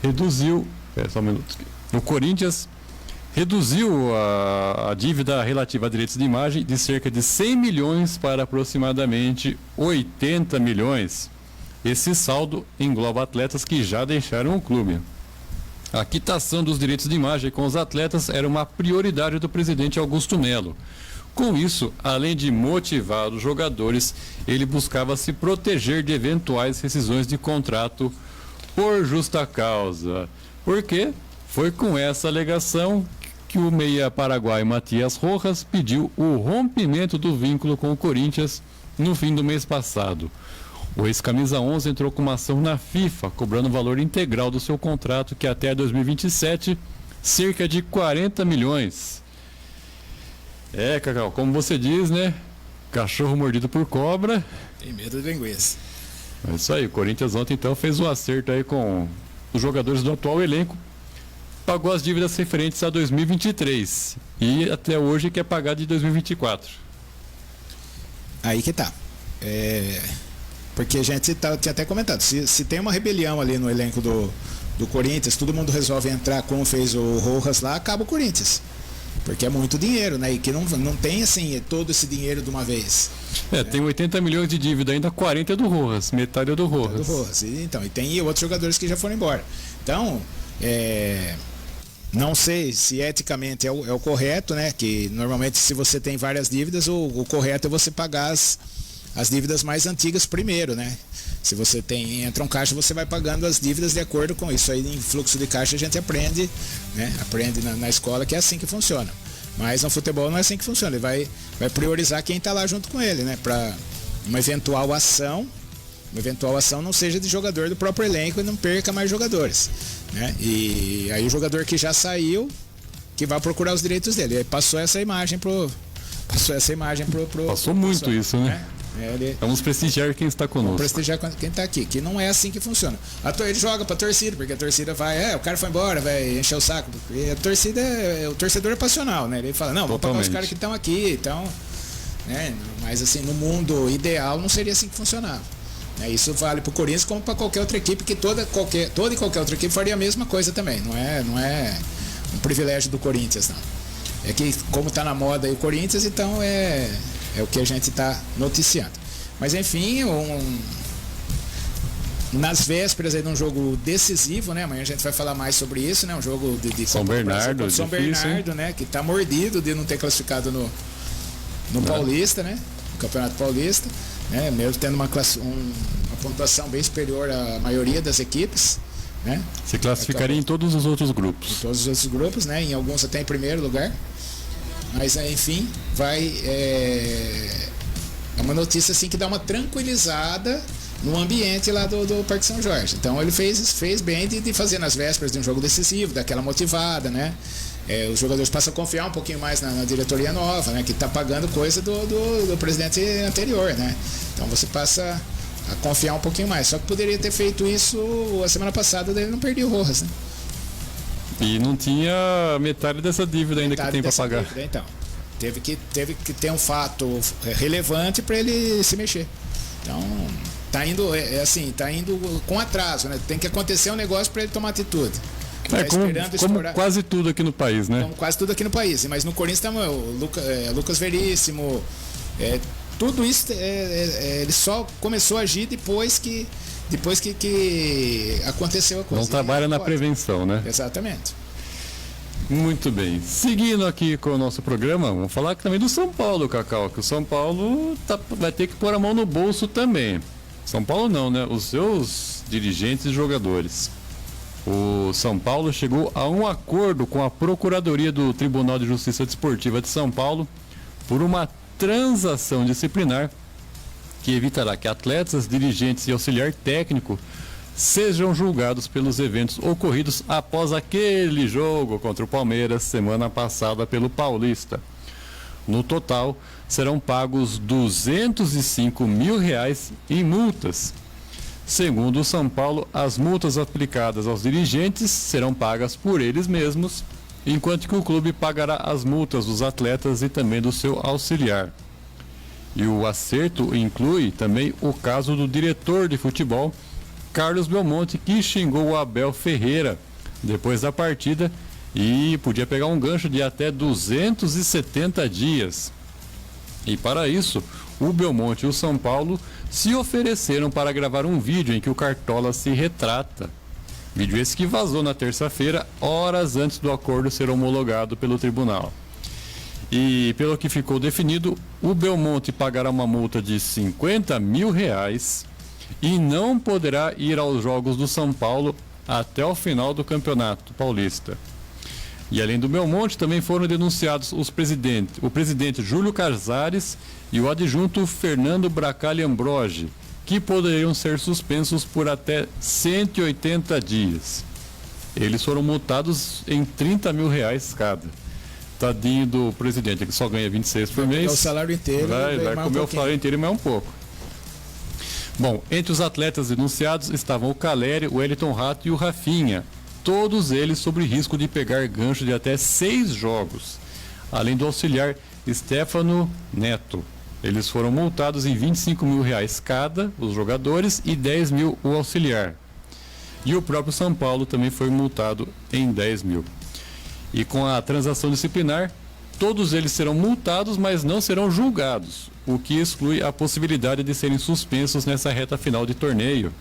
reduziu... só um minuto. O Corinthians reduziu a dívida relativa a direitos de imagem de cerca de 100 milhões para aproximadamente 80 milhões. Esse saldo engloba atletas que já deixaram o clube. A quitação dos direitos de imagem com os atletas era uma prioridade do presidente Augusto Melo. Com isso, além de motivar os jogadores, ele buscava se proteger de eventuais rescisões de contrato por justa causa. Porque foi com essa alegação que o meia paraguaio Matias Rojas pediu o rompimento do vínculo com o Corinthians no fim do mês passado. O ex-camisa 11 entrou com uma ação na FIFA, cobrando o valor integral do seu contrato, que até 2027, cerca de 40 milhões. Cacau, como você diz, né? Cachorro mordido por cobra. Tem medo de linguiça. É isso aí, o Corinthians ontem então fez um acerto aí com os jogadores do atual elenco, pagou as dívidas referentes a 2023 e até hoje quer pagar de 2024. Aí que tá. Porque a gente tinha até comentado, se tem uma rebelião ali no elenco do Corinthians, todo mundo resolve entrar como fez o Rojas lá, acaba o Corinthians. Porque é muito dinheiro, né? E que não tem assim todo esse dinheiro de uma vez. Tem 80 milhões de dívida, ainda 40 é do Rojas, metade é do Rojas. E tem outros jogadores que já foram embora. Então, não sei se eticamente é o correto, né? Que normalmente se você tem várias dívidas, o correto é você pagar as dívidas mais antigas primeiro, né? Se você entra um caixa, você vai pagando as dívidas de acordo com isso. Aí em fluxo de caixa a gente aprende, né? Aprende na escola que é assim que funciona. Mas no futebol não é assim que funciona. Ele vai priorizar quem está lá junto com ele, né? Para uma eventual ação não seja de jogador do próprio elenco e não perca mais jogadores, né? E aí o jogador que já saiu, que vai procurar os direitos dele. Aí passou essa imagem pro Passou muito isso, né? Vamos prestigiar quem está conosco. Vamos prestigiar quem está aqui, que não é assim que funciona. Ele joga para a torcida, porque a torcida vai, o cara foi embora, vai encher o saco. E a torcida o torcedor é passional, né? Ele fala, não, vou pagar os caras que estão aqui, então, né? Mas assim, no mundo ideal não seria assim que funcionava. Isso vale para o Corinthians como para qualquer outra equipe, que toda e qualquer outra equipe faria a mesma coisa também. Não é um privilégio do Corinthians, não. É que como está na moda aí o Corinthians, então é o que a gente está noticiando. Mas enfim, nas vésperas aí de um jogo decisivo, né? Amanhã a gente vai falar mais sobre isso, né? Um jogo de São Bernardo, São Bernardo, né? Que está mordido de não ter classificado no Paulista, né? No Campeonato Paulista, né? Mesmo tendo uma pontuação bem superior à maioria das equipes, né? Se classificaria em todos os outros grupos. Em todos os outros grupos, né? Em alguns até em primeiro lugar. Mas enfim, é uma notícia assim que dá uma tranquilizada no ambiente lá do Parque São Jorge. Então ele fez bem de fazer nas vésperas de um jogo decisivo, daquela motivada, né? Os jogadores passam a confiar um pouquinho mais na diretoria nova, né? Que está pagando coisa do presidente anterior, né? Então você passa a confiar um pouquinho mais. Só que poderia ter feito isso a semana passada, daí ele não perdia o Rojas, né? E não tinha metade dessa dívida ainda que tem para pagar. Dívida, então. Teve que ter um fato relevante para ele se mexer. Então, tá indo tá indo com atraso, né? Tem que acontecer um negócio para ele tomar atitude. Como quase tudo aqui no país, né? Como quase tudo aqui no país. Mas no Corinthians tá o Lucas Veríssimo, tudo isso ele só começou a agir depois que aconteceu a coisa. Não trabalha na prevenção, né? Exatamente. Muito bem. Seguindo aqui com o nosso programa, vamos falar também do São Paulo, Cacau, que o São Paulo vai ter que pôr a mão no bolso também. São Paulo não, né? Os seus dirigentes e jogadores. O São Paulo chegou a um acordo com a Procuradoria do Tribunal de Justiça Desportiva de São Paulo por uma transação disciplinar que evitará que atletas, dirigentes e auxiliar técnico sejam julgados pelos eventos ocorridos após aquele jogo contra o Palmeiras semana passada pelo Paulista. No total, serão pagos R$205 mil em multas. Segundo o São Paulo, as multas aplicadas aos dirigentes serão pagas por eles mesmos, enquanto que o clube pagará as multas dos atletas e também do seu auxiliar. E o acerto inclui também o caso do diretor de futebol, Carlos Belmonte, que xingou o Abel Ferreira depois da partida e podia pegar um gancho de até 270 dias. E para isso, o Belmonte e o São Paulo se ofereceram para gravar um vídeo em que o Cartola se retrata. Vídeo esse que vazou na terça-feira, horas antes do acordo ser homologado pelo tribunal. E pelo que ficou definido, o Belmonte pagará uma multa de R$50 mil e não poderá ir aos jogos do São Paulo até o final do Campeonato Paulista. E além do Belmonte, também foram denunciados o presidente Júlio Casares e o adjunto Fernando Bracali Ambrogi, que poderiam ser suspensos por até 180 dias. Eles foram multados em R$30 mil cada. Tadinho do presidente, que só ganha 26 por mês. O salário inteiro. Vai comer o salário inteiro e mais um pouco. Bom, entre os atletas denunciados estavam o Caleri, o Wellington Rato e o Rafinha. Todos eles sob risco de pegar gancho de até 6 jogos. Além do auxiliar Stefano Neto. Eles foram multados em R$25 mil cada, os jogadores, e 10 mil o auxiliar. E o próprio São Paulo também foi multado em 10 mil. E com a transação disciplinar, todos eles serão multados, mas não serão julgados, o que exclui a possibilidade de serem suspensos nessa reta final de torneio.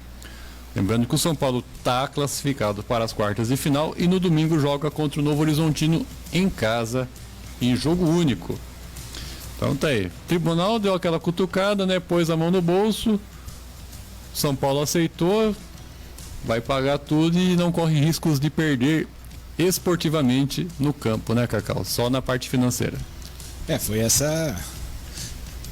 Lembrando que o São Paulo está classificado para as quartas de final e no domingo joga contra o Novo Horizontino em casa, em jogo único. Então tá aí. O tribunal deu aquela cutucada, né? Pôs a mão no bolso. São Paulo aceitou, vai pagar tudo e não corre riscos de perder esportivamente no campo, né, Cacau? Só na parte financeira. Foi essa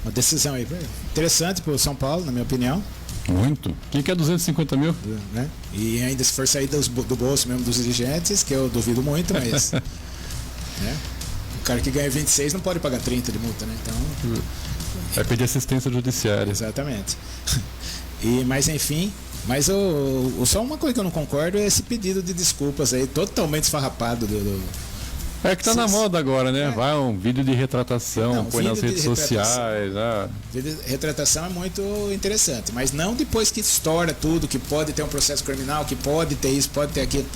uma decisão aí interessante para o São Paulo, na minha opinião. Muito. Quem quer 250 mil? Né? E ainda se for sair do bolso mesmo dos dirigentes, que eu duvido muito, mas né? O cara que ganha 26 não pode pagar 30 de multa, né? Então vai pedir assistência judiciária. Exatamente. Mas enfim, só uma coisa que eu não concordo é esse pedido de desculpas aí, totalmente esfarrapado É que tá na moda agora, né? Vai um vídeo de retratação, põe nas redes sociais. Vídeo de retratação é muito interessante, mas não depois que estoura tudo, que pode ter um processo criminal, que pode ter isso, pode ter aquilo.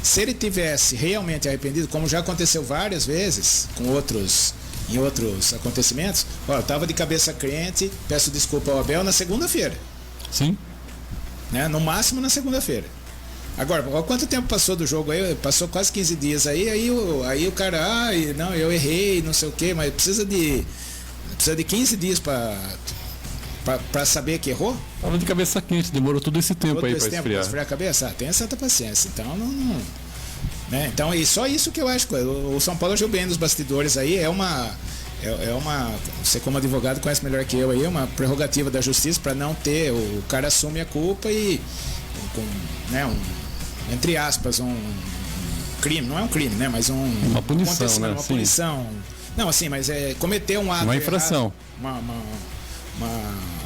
Se ele tivesse realmente arrependido, como já aconteceu várias vezes em outros acontecimentos, eu tava de cabeça crente, peço desculpa ao Abel na segunda-feira. Sim. Né? No máximo na segunda-feira. Agora, quanto tempo passou do jogo aí? Passou quase 15 dias aí o cara, não, eu errei, não sei o quê, mas precisa de 15 dias para saber que errou? Tava de cabeça quente, demorou todo esse tempo aí para esfriar. Para esfriar a cabeça? Tenha certa paciência. Então, não né? Então, e só isso que eu acho. O São Paulo agiu bem nos bastidores aí, é você como advogado conhece melhor que eu aí, é uma prerrogativa da justiça para não ter, o cara assume a culpa e entre aspas, um crime, não é um crime, né, mas uma punição, né? Uma punição. Não, assim, mas cometer um ato uma infração. Errado,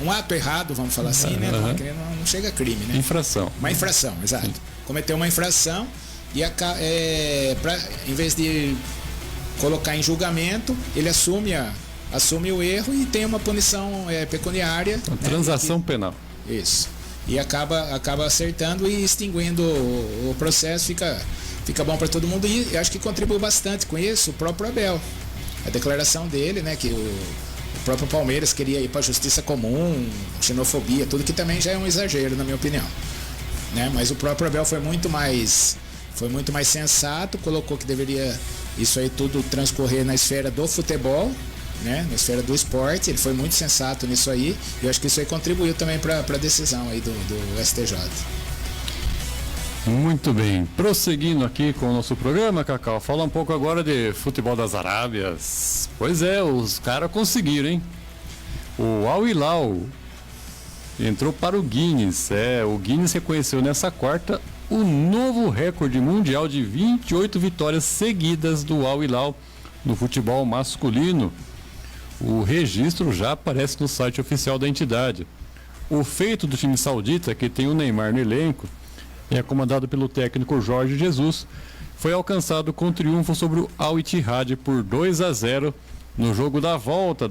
um ato errado, vamos falar assim, né? Porque não chega a crime, né? Infração. Uma infração, exato. Cometeu uma infração e em vez de colocar em julgamento, ele assume o erro e tem uma punição pecuniária. Uma transação penal. Isso. E acaba acertando e extinguindo o processo, fica bom para todo mundo. E acho que contribuiu bastante com isso o próprio Abel. A declaração dele, né, que o próprio Palmeiras queria ir para a justiça comum, xenofobia, tudo que também já é um exagero, na minha opinião. Né? Mas o próprio Abel foi muito mais sensato, colocou que deveria isso aí tudo transcorrer na esfera do futebol, né? Na esfera do esporte. Ele foi muito sensato nisso aí, e eu acho que isso aí contribuiu também para a decisão aí do STJ. Muito bem, prosseguindo aqui com o nosso programa, Cacau, fala um pouco agora de futebol das Arábias. Pois é, os caras conseguiram, hein? O Al Hilal entrou para o Guinness. O Guinness reconheceu nessa quarta o novo recorde mundial de 28 vitórias seguidas do Al Hilal no futebol masculino. O registro já aparece no site oficial da entidade. O feito do time saudita, que tem o Neymar no elenco, é comandado pelo técnico Jorge Jesus, foi alcançado com triunfo sobre o Al Ittihad por 2-0 no jogo da volta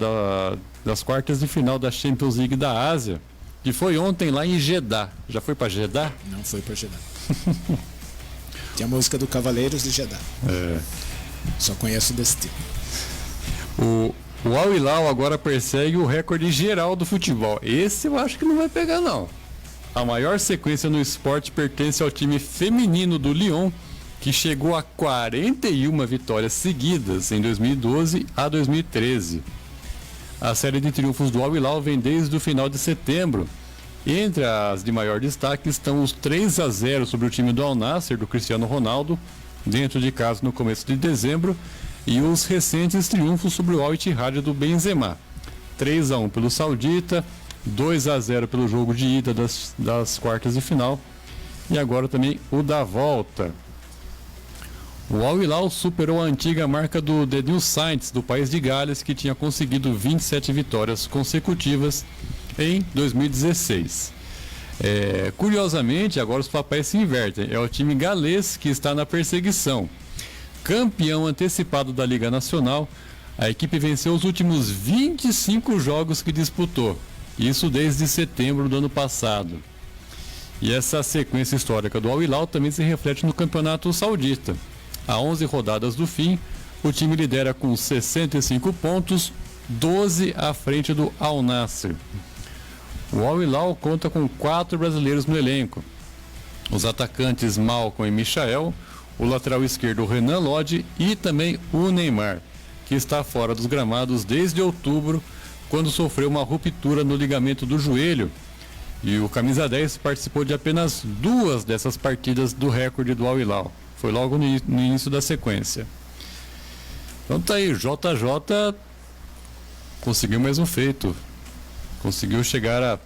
das quartas de final da Champions League da Ásia, que foi ontem lá em Jeddah. Já foi para Jeddah? Não foi para Jeddah. Tem a música do Cavaleiros de Jeddah. Só conheço desse tipo. O Al Hilal agora persegue o recorde geral do futebol. Esse eu acho que não vai pegar, não. A maior sequência no esporte pertence ao time feminino do Lyon, que chegou a 41 vitórias seguidas em 2012 a 2013. A série de triunfos do Al Hilal vem desde o final de setembro. Entre as de maior destaque estão os 3-0 sobre o time do Al Nassr, do Cristiano Ronaldo, dentro de casa no começo de dezembro, e os recentes triunfos sobre o Al Ittihad do Benzema. 3-1 pelo Saudita, 2-0 pelo jogo de ida das quartas de final, e agora também o da volta. O Al Hilal superou a antiga marca do The New Saints do país de Gales, que tinha conseguido 27 vitórias consecutivas em 2016. Curiosamente, agora os papéis se invertem. É o time galês que está na perseguição. Campeão antecipado da Liga Nacional, a equipe venceu os últimos 25 jogos que disputou. Isso desde setembro do ano passado. E essa sequência histórica do Al Hilal também se reflete no campeonato saudita. A 11 rodadas do fim, o time lidera com 65 pontos, 12 à frente do Al Nassr. O Al Hilal conta com 4 brasileiros no elenco. Os atacantes Malcom e Michael, o lateral esquerdo Renan Lodge e também o Neymar, que está fora dos gramados desde outubro, quando sofreu uma ruptura no ligamento do joelho, e o camisa 10 participou de apenas 2 dessas partidas do recorde do Al Hilal. Foi logo no início da sequência. Então tá aí, JJ conseguiu mais um feito. Conseguiu chegar a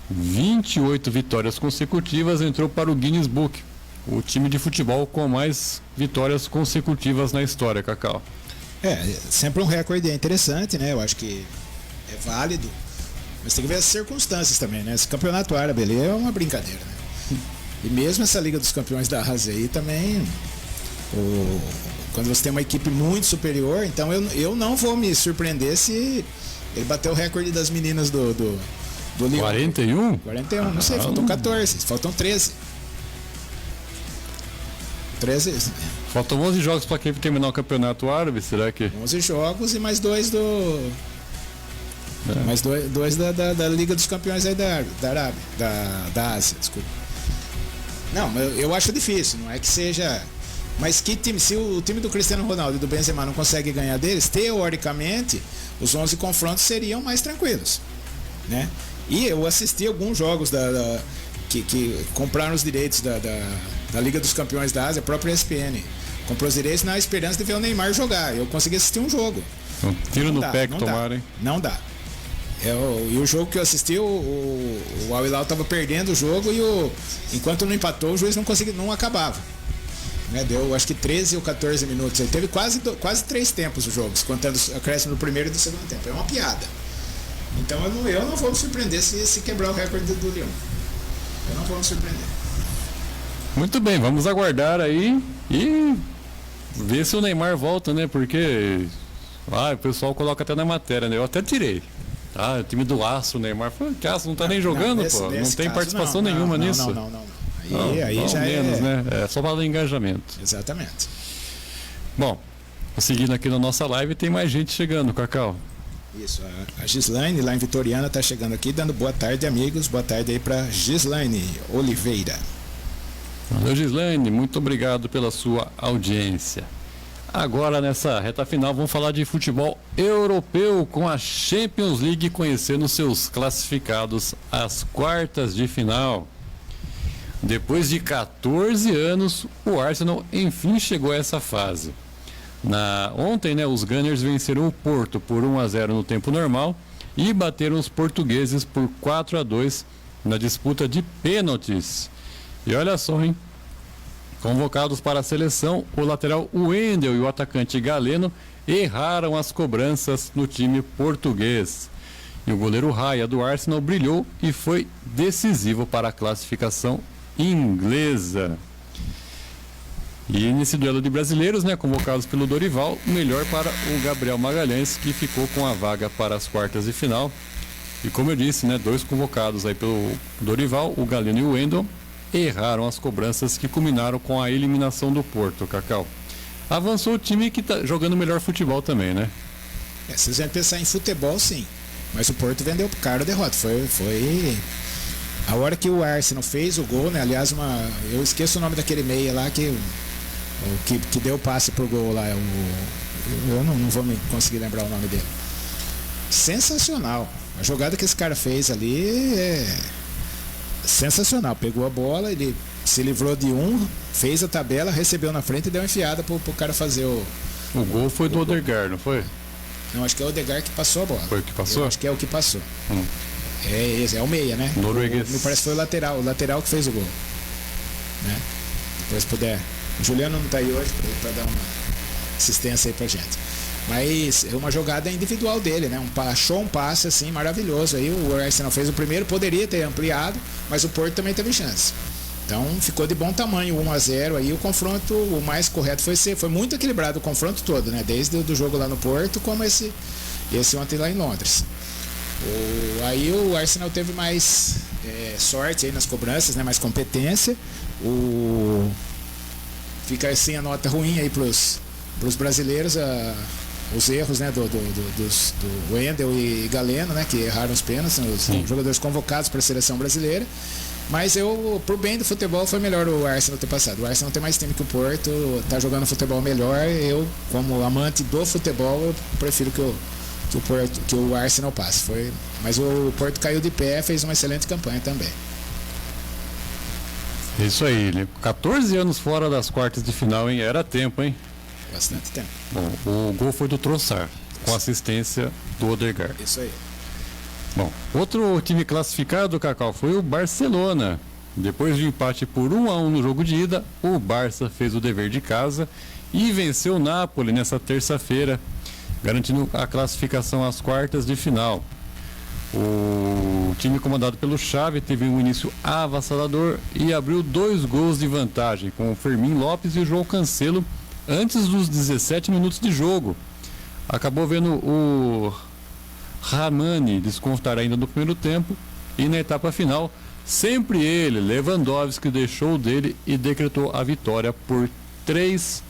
28 vitórias consecutivas, entrou para o Guinness Book, o time de futebol com mais vitórias consecutivas na história, Cacau. Sempre um recorde interessante, né? Eu acho que é válido, mas tem que ver as circunstâncias também, né? Esse campeonato árabe ali é uma brincadeira, né? E mesmo essa Liga dos Campeões da Ásia aí também, quando você tem uma equipe muito superior, então eu não vou me surpreender se ele bater o recorde das meninas do Lyon. 41? 41, não sei, faltam 14, faltam 13. 13. Faltam 11 jogos para quem terminar o campeonato árabe, será que? 11 jogos e mais 2 mais dois da Liga dos Campeões aí da Arábia, da Ásia, desculpa. Não, eu acho difícil, não é que seja. Mas que time, se o time do Cristiano Ronaldo e do Benzema não consegue ganhar deles, teoricamente, os 11 confrontos seriam mais tranquilos, né? E eu assisti alguns jogos que compraram os direitos da Liga dos Campeões da Ásia, a própria ESPN comprou os direitos na esperança de ver o Neymar jogar. Eu consegui assistir um jogo. Um tiro no dá, pé que não tomaram, dá, hein? Não dá. E o jogo que eu assisti, o Al Hilal estava perdendo o jogo e enquanto não empatou, o juiz não acabava. Né? Deu acho que 13 ou 14 minutos. Aí teve quase 3 tempos o jogo, contando o acréscimo do primeiro e do segundo tempo. É uma piada. Então eu não vou me surpreender se quebrar o recorde do Lyon. Eu não vou me surpreender. Muito bem, vamos aguardar aí e ver se o Neymar volta, né? Porque o pessoal coloca até na matéria, né? Eu até tirei. O time do Aço, o Neymar. Que Aço não tá nem jogando, nesse pô. Não tem caso, participação nenhuma nisso. Não. Aí já menos, é... né? É só para engajamento. Exatamente. Bom, seguindo aqui na nossa live, tem mais gente chegando, Cacau. Isso, a Gislaine lá em Vitoriana tá chegando aqui, dando boa tarde, amigos. Boa tarde aí pra Gislaine Oliveira. Valeu, Gislaine, muito obrigado pela sua audiência. Agora, nessa reta final, vamos falar de futebol europeu com a Champions League, conhecendo seus classificados às quartas de final. Depois de 14 anos, o Arsenal enfim chegou a essa fase. Ontem, né, os Gunners venceram o Porto por 1-0 no tempo normal e bateram os portugueses por 4-2 na disputa de pênaltis. E olha só, hein? Convocados para a seleção, o lateral Wendel e o atacante Galeno erraram as cobranças no time português. E o goleiro Raya do Arsenal brilhou e foi decisivo para a classificação inglesa. E nesse duelo de brasileiros, né, convocados pelo Dorival, melhor para o Gabriel Magalhães, que ficou com a vaga para as quartas de final. E como eu disse, né, 2 convocados aí pelo Dorival, o Galeno e o Wendel, erraram as cobranças que culminaram com a eliminação do Porto, Cacau. Avançou o time que está jogando melhor futebol também, né? Se vocês vão pensar em futebol, sim. Mas o Porto vendeu pro cara a derrota. Foi a hora que o Arsenal fez o gol, né? Aliás, eu esqueço o nome daquele meia lá que deu o passe pro gol lá. Eu não vou me conseguir lembrar o nome dele. Sensacional. A jogada que esse cara fez ali é sensacional. Pegou a bola, ele se livrou de fez a tabela, recebeu na frente e deu uma enfiada pro cara fazer o... O gol foi do Odegaard, não foi? Não, acho que é o Odegaard que passou a bola. Foi o que passou? Eu acho que é o que passou. É o meia, né? Norueguês. Me parece que foi o lateral que fez o gol. Né? Depois puder. O Juliano não tá aí hoje para dar uma assistência aí pra gente. Mas é uma jogada individual dele, né? Achou um passe assim maravilhoso. Aí o Arsenal fez o primeiro, poderia ter ampliado, mas o Porto também teve chance. Então ficou de bom tamanho, 1-0. Aí o confronto, o mais correto foi muito equilibrado o confronto todo, né? Desde o jogo lá no Porto, como esse ontem lá em Londres. Aí o Arsenal teve mais sorte aí nas cobranças, né? Mais competência. Fica assim a nota ruim aí pros brasileiros, os erros, né, do Wendel e Galeno, né, que erraram os pênaltis, os jogadores convocados para a seleção brasileira. Mas pro bem do futebol foi melhor o Arsenal ter passado. O Arsenal tem mais time que o Porto, tá jogando futebol melhor. Eu, como amante do futebol, eu prefiro que o Arsenal passe. Mas o Porto caiu de pé, fez uma excelente campanha também. Isso aí, 14 anos fora das quartas de final, hein? Era tempo, hein? Bastante tempo. Bom, o gol foi do Trossard, com assistência do Odegaard. Isso aí. Bom, outro time classificado, Cacau, foi o Barcelona. Depois de um empate por 1-1 no jogo de ida, o Barça fez o dever de casa e venceu o Napoli nessa terça-feira, garantindo a classificação às quartas de final. O time comandado pelo Xavi teve um início avassalador e abriu 2 gols de vantagem, com o Fermín Lopes e o João Cancelo antes dos 17 minutos de jogo. Acabou vendo o Ramani descontar ainda no primeiro tempo e na etapa final, sempre ele, Lewandowski, deixou dele e decretou a vitória por 3-1.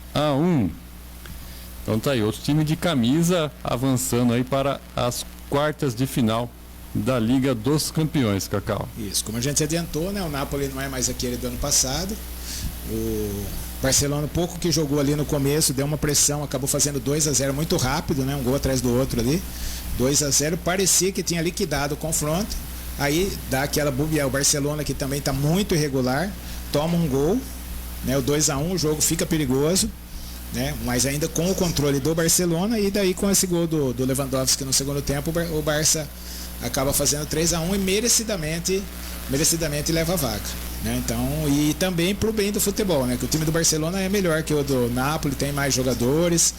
Então tá aí, outro time de camisa avançando aí para as quartas de final da Liga dos Campeões, Cacau. Isso, como a gente adiantou, né? O Napoli não é mais aquele do ano passado. O Barcelona, pouco que jogou ali no começo, deu uma pressão, acabou fazendo 2-0 muito rápido, né? Um gol atrás do outro ali. 2-0, parecia que tinha liquidado o confronto. Aí dá aquela bobeada. O Barcelona, que também está muito irregular, toma um gol, né? O 2-1, o jogo fica perigoso. né? Mas ainda com o controle do Barcelona, e daí com esse gol do Lewandowski no segundo tempo, o Barça acaba fazendo 3-1 e merecidamente leva a vaga, né? Então, e também pro bem do futebol, né? Que o time do Barcelona é melhor que o do Napoli, tem mais jogadores.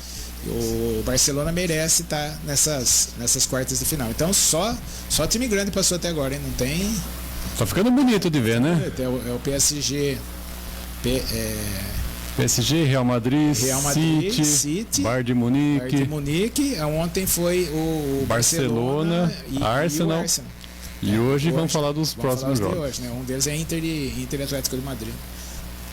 O Barcelona merece estar nessas quartas de final. Então só time grande passou até agora, hein? Não tem. Tá ficando bonito de ver, né? É o PSG. PSG, Real Madrid, City, Bayern de Munique. Ontem foi o Barcelona, Arsenal. E o Arsenal. E hoje vamos falar dos próximos jogos. Hoje, né? Um deles é Inter Atlético de Madrid.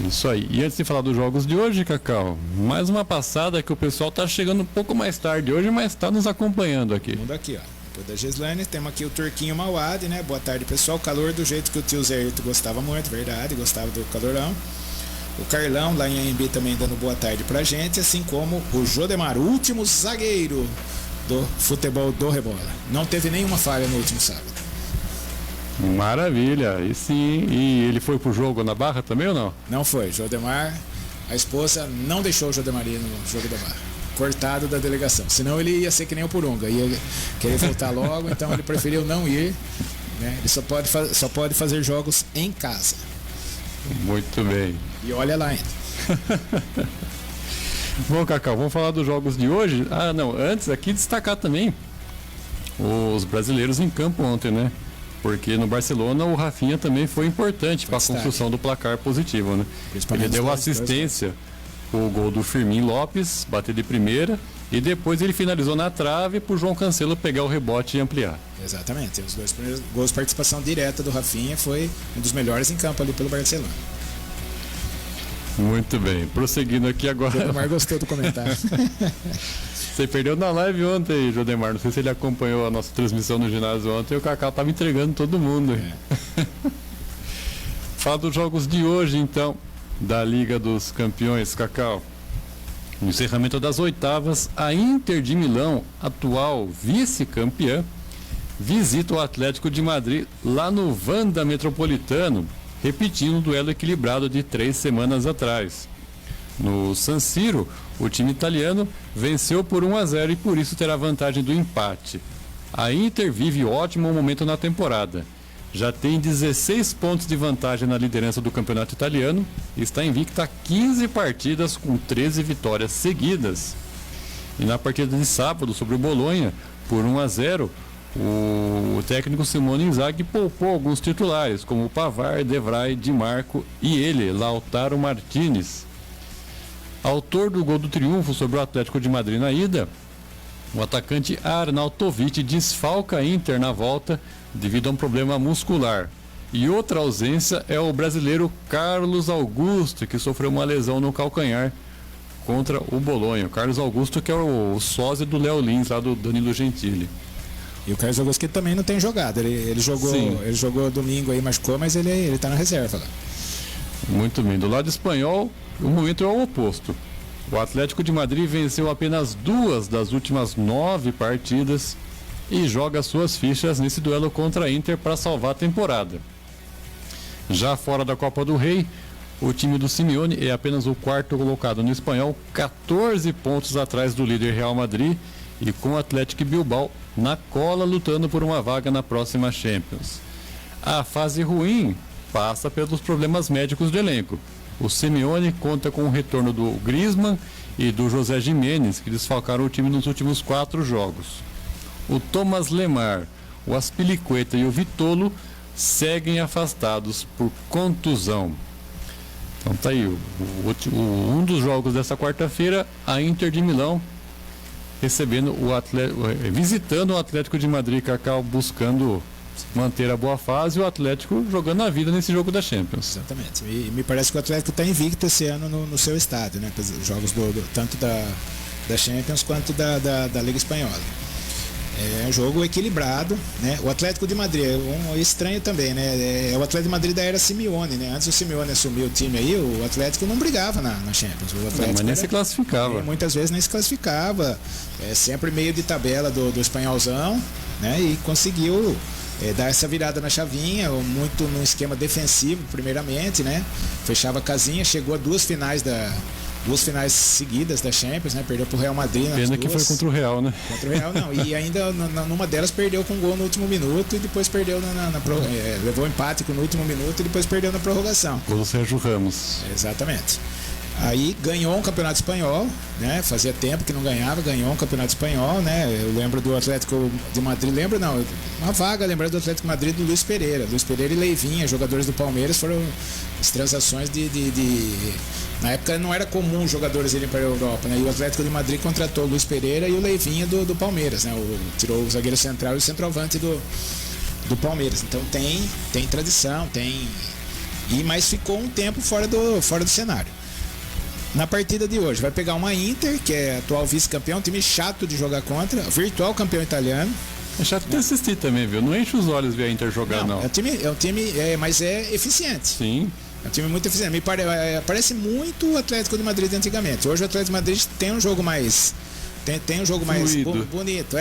Isso aí. E antes de falar dos jogos de hoje, Cacau, mais uma passada que o pessoal tá chegando um pouco mais tarde hoje, mas está nos acompanhando aqui. Mundo aqui, ó. Depois da Gislane, temos aqui o Turquinho Mauad, né? Boa tarde, pessoal. Calor do jeito que o tio Zerito gostava muito, verdade, gostava do calorão. O Carlão, lá em AMB, também dando boa tarde pra gente, assim como o Jodemar, o último zagueiro do futebol do Rebola. Não teve nenhuma falha no último sábado. Maravilha, e sim. E ele foi pro jogo na Barra também ou não? Não foi. Jodemar, a esposa não deixou o Jodemar ir no jogo da Barra. Cortado da delegação. Senão ele ia ser que nem o Purunga, ia querer voltar logo, então ele preferiu não ir, né? Ele só pode fazer jogos em casa. Muito bem. E olha lá ainda. Bom, Cacau, vamos falar dos jogos de hoje. Ah, não, antes aqui destacar também os brasileiros em campo ontem, né? Porque no Barcelona o Rafinha também foi importante para a construção do placar positivo, né? Ele deu assistência, o gol do Firmín Lopes, bater de primeira, e depois ele finalizou na trave para o João Cancelo pegar o rebote e ampliar. Exatamente, os dois primeiros gols de participação direta do Rafinha, foi um dos melhores em campo ali pelo Barcelona. Muito bem, prosseguindo aqui agora. O Jodemar gostou do comentário. Você perdeu na live ontem, Jodemar. Não sei se ele acompanhou a nossa transmissão no ginásio ontem. O Cacau estava entregando todo mundo. Fala dos jogos de hoje, então, da Liga dos Campeões, Cacau. No encerramento das oitavas, a Inter de Milão, atual vice-campeã, visita o Atlético de Madrid lá no Wanda Metropolitano, repetindo o duelo equilibrado de 3 semanas atrás. No San Siro, o time italiano venceu por 1-0 e por isso terá vantagem do empate. A Inter vive ótimo momento na temporada. Já tem 16 pontos de vantagem na liderança do campeonato italiano e está invicta a 15 partidas com 13 vitórias seguidas. E na partida de sábado sobre o Bolonha, por 1-0, o técnico Simone Inzaghi poupou alguns titulares, como o Pavard, De Vrij, Di Marco e ele, Lautaro Martinez. Autor do gol do triunfo sobre o Atlético de Madrid na ida, o atacante Arnautovic desfalca a Inter na volta devido a um problema muscular. E outra ausência é o brasileiro Carlos Augusto, que sofreu uma lesão no calcanhar contra o Bolonha. O Carlos Augusto, que é o sósia do Léo Lins, lá do Danilo Gentili. E o Carlos Augusto que também não tem jogado. Ele jogou domingo aí, machucou, mas ele está na reserva lá. Muito bem. Do lado espanhol, o momento é o oposto. O Atlético de Madrid venceu apenas 2 das últimas 9 partidas e joga suas fichas nesse duelo contra a Inter para salvar a temporada. Já fora da Copa do Rei, o time do Simeone é apenas o 4º colocado no espanhol, 14 pontos atrás do líder Real Madrid e com o Atlético Bilbao na cola lutando por uma vaga na próxima Champions. A fase ruim passa pelos problemas médicos do elenco. O Simeone conta com o retorno do Griezmann e do José Giménez, que desfalcaram o time nos últimos 4 jogos. O Thomas Lemar, o Azpilicueta e o Vitolo seguem afastados por contusão. Então tá aí, um dos jogos dessa quarta-feira, a Inter de Milão visitando o Atlético de Madrid, Cacau, buscando manter a boa fase e o Atlético jogando a vida nesse jogo da Champions. Exatamente. E me parece que o Atlético está invicto esse ano no seu estádio, né? Jogos tanto da Champions quanto da Liga Espanhola. É um jogo equilibrado, né? O Atlético de Madrid é estranho também, né? É o Atlético de Madrid da era Simeone, né? Antes o Simeone assumir o time aí, o Atlético não brigava na Champions. O Atlético mas nem se classificava. Muitas vezes nem se classificava. Sempre meio de tabela do espanholzão, né? E conseguiu dar essa virada na chavinha, muito no esquema defensivo, primeiramente, né? Fechava a casinha, chegou a 2 finais duas finais seguidas da Champions, né? Perdeu pro Real Madrid nas Pena duas. que foi contra o Real, né? Contra o Real, não. E ainda numa delas perdeu com gol no último minuto e depois perdeu levou empate no último minuto e depois perdeu na prorrogação. Gol do Sérgio Ramos. Exatamente. Aí ganhou um campeonato espanhol, né? Fazia tempo que não ganhava, ganhou um campeonato espanhol, né? Eu lembro do Atlético de Madrid, uma vaga, lembrando do Atlético de Madrid do Luiz Pereira. Luiz Pereira e Leivinha, jogadores do Palmeiras, foram as transações na época não era comum os jogadores irem para a Europa, né? E o Atlético de Madrid contratou o Luiz Pereira e o Leivinha do Palmeiras, né? Tirou o zagueiro central e o centroavante do Palmeiras. Então tem tradição, mas ficou um tempo fora do cenário. Na partida de hoje, vai pegar uma Inter, que é atual vice-campeão, time chato de jogar contra, virtual campeão italiano. É chato de assistir também, viu? Não enche os olhos ver a Inter jogar, não. É um time, mas é eficiente. Sim. É um time muito eficiente. Parece muito o Atlético de Madrid antigamente. Hoje o Atlético de Madrid tem um jogo mais. Tem um jogo mais bonito,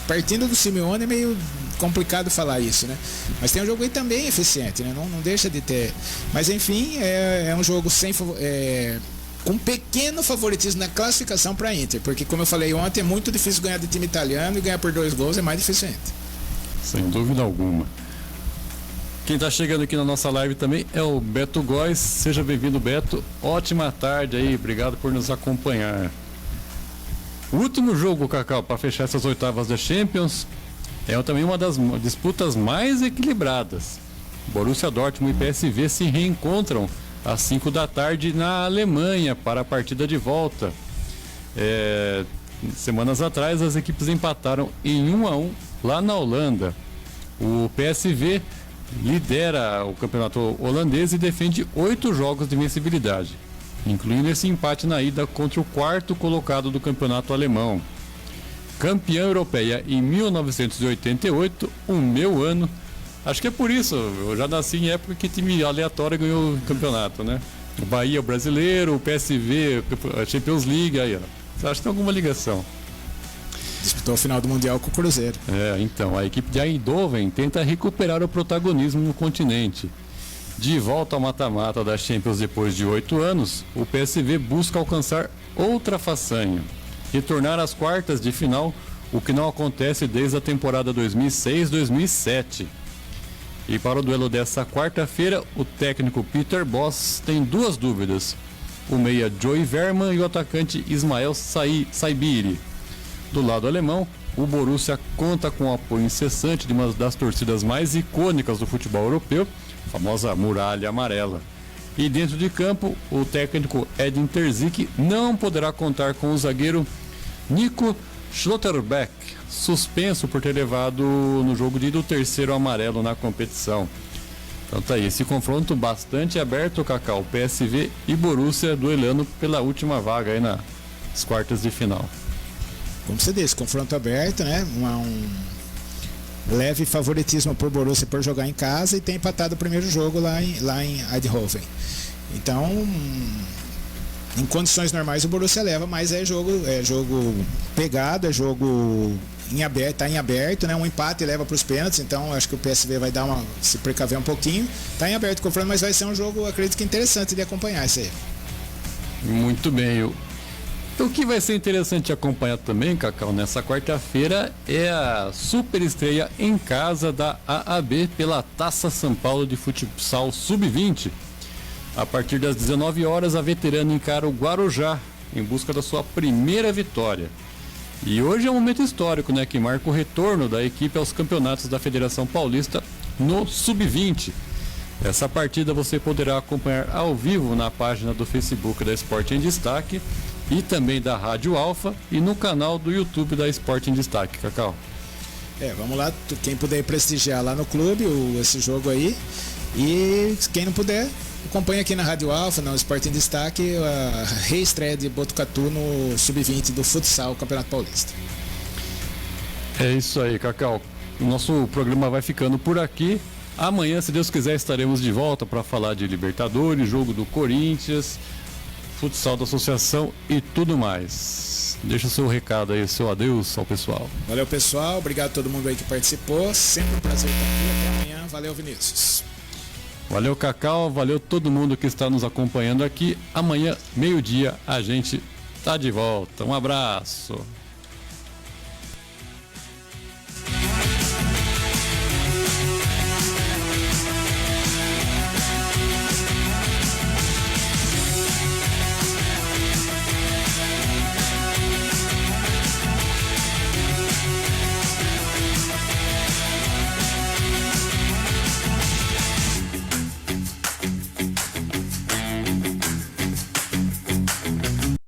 partindo do Simeone é meio complicado falar isso, né? Mas tem um jogo aí também eficiente, né? Não deixa de ter. Mas enfim, é um jogo com pequeno favoritismo na classificação para a Inter, porque como eu falei ontem, é muito difícil ganhar de time italiano e ganhar por 2 gols é mais difícil ainda. Sem dúvida alguma. Quem está chegando aqui na nossa live também é o Beto Góes. Seja bem-vindo, Beto. Ótima tarde aí, obrigado por nos acompanhar. O último jogo, Cacau, para fechar essas oitavas da Champions, é também uma das disputas mais equilibradas. Borussia Dortmund e PSV se reencontram às 5 da tarde na Alemanha para a partida de volta. Semanas atrás as equipes empataram em 1-1 lá na Holanda. O PSV lidera o campeonato holandês e defende 8 jogos de invencibilidade, incluindo esse empate na ida contra o 4º colocado do campeonato alemão. Campeã europeia em 1988, o meu ano. Acho que é por isso, eu já nasci em época que time aleatório ganhou o campeonato, né? O Bahia, o brasileiro, o PSV, a Champions League, aí, ó. Você acha que tem alguma ligação? Disputou o final do Mundial com o Cruzeiro. Então, a equipe de Eindhoven tenta recuperar o protagonismo no continente. De volta ao mata-mata da Champions depois de 8 anos, o PSV busca alcançar outra façanha, retornar às quartas de final, o que não acontece desde a temporada 2006-2007. E para o duelo dessa quarta-feira, o técnico Peter Bosz tem 2 dúvidas: o meia Joey Verman e o atacante Ismael Saibiri. Do lado alemão, o Borussia conta com o apoio incessante de uma das torcidas mais icônicas do futebol europeu, a famosa Muralha Amarela. E dentro de campo, o técnico Edin Terzic não poderá contar com o zagueiro Nico Schlotterbeck, suspenso por ter levado no jogo de ida o 3º amarelo na competição. Então tá aí, esse confronto bastante aberto, Cacau, PSV e Borussia duelando pela última vaga aí nas quartas de final. Como você disse, confronto aberto, né? Um leve favoritismo por Borussia por jogar em casa e ter empatado o primeiro jogo lá em Eindhoven. Então, em condições normais o Borussia leva, mas é jogo pegado, é jogo tá em aberto, né? Um empate leva para os pênaltis, então acho que o PSV vai se precaver um pouquinho. Tá em aberto o confronto, mas vai ser um jogo, acredito que interessante de acompanhar isso aí. Muito bem, o que vai ser interessante acompanhar também, Cacau, nessa quarta-feira é a super estreia em casa da AAB pela Taça São Paulo de Futsal Sub-20. A partir das 19 horas, a veterana encara o Guarujá em busca da sua primeira vitória. E hoje é um momento histórico, né, que marca o retorno da equipe aos campeonatos da Federação Paulista no Sub-20. Essa partida você poderá acompanhar ao vivo na página do Facebook da Esporte em Destaque e também da Rádio Alfa e no canal do YouTube da Esporte em Destaque, Cacau. Vamos lá, quem puder prestigiar lá no clube esse jogo aí, e quem não puder, acompanha aqui na Rádio Alfa, no Esporte em Destaque, a reestreia de Botucatu no Sub-20 do Futsal Campeonato Paulista. É isso aí, Cacau. O nosso programa vai ficando por aqui. Amanhã, se Deus quiser, estaremos de volta para falar de Libertadores, jogo do Corinthians, futsal da associação e tudo mais. Deixa o seu recado aí, seu adeus ao pessoal. Valeu, pessoal. Obrigado a todo mundo aí que participou. Sempre um prazer estar aqui. Até amanhã. Valeu, Vinícius. Valeu, Cacau, valeu todo mundo que está nos acompanhando aqui. Amanhã, meio-dia, a gente tá de volta. Um abraço.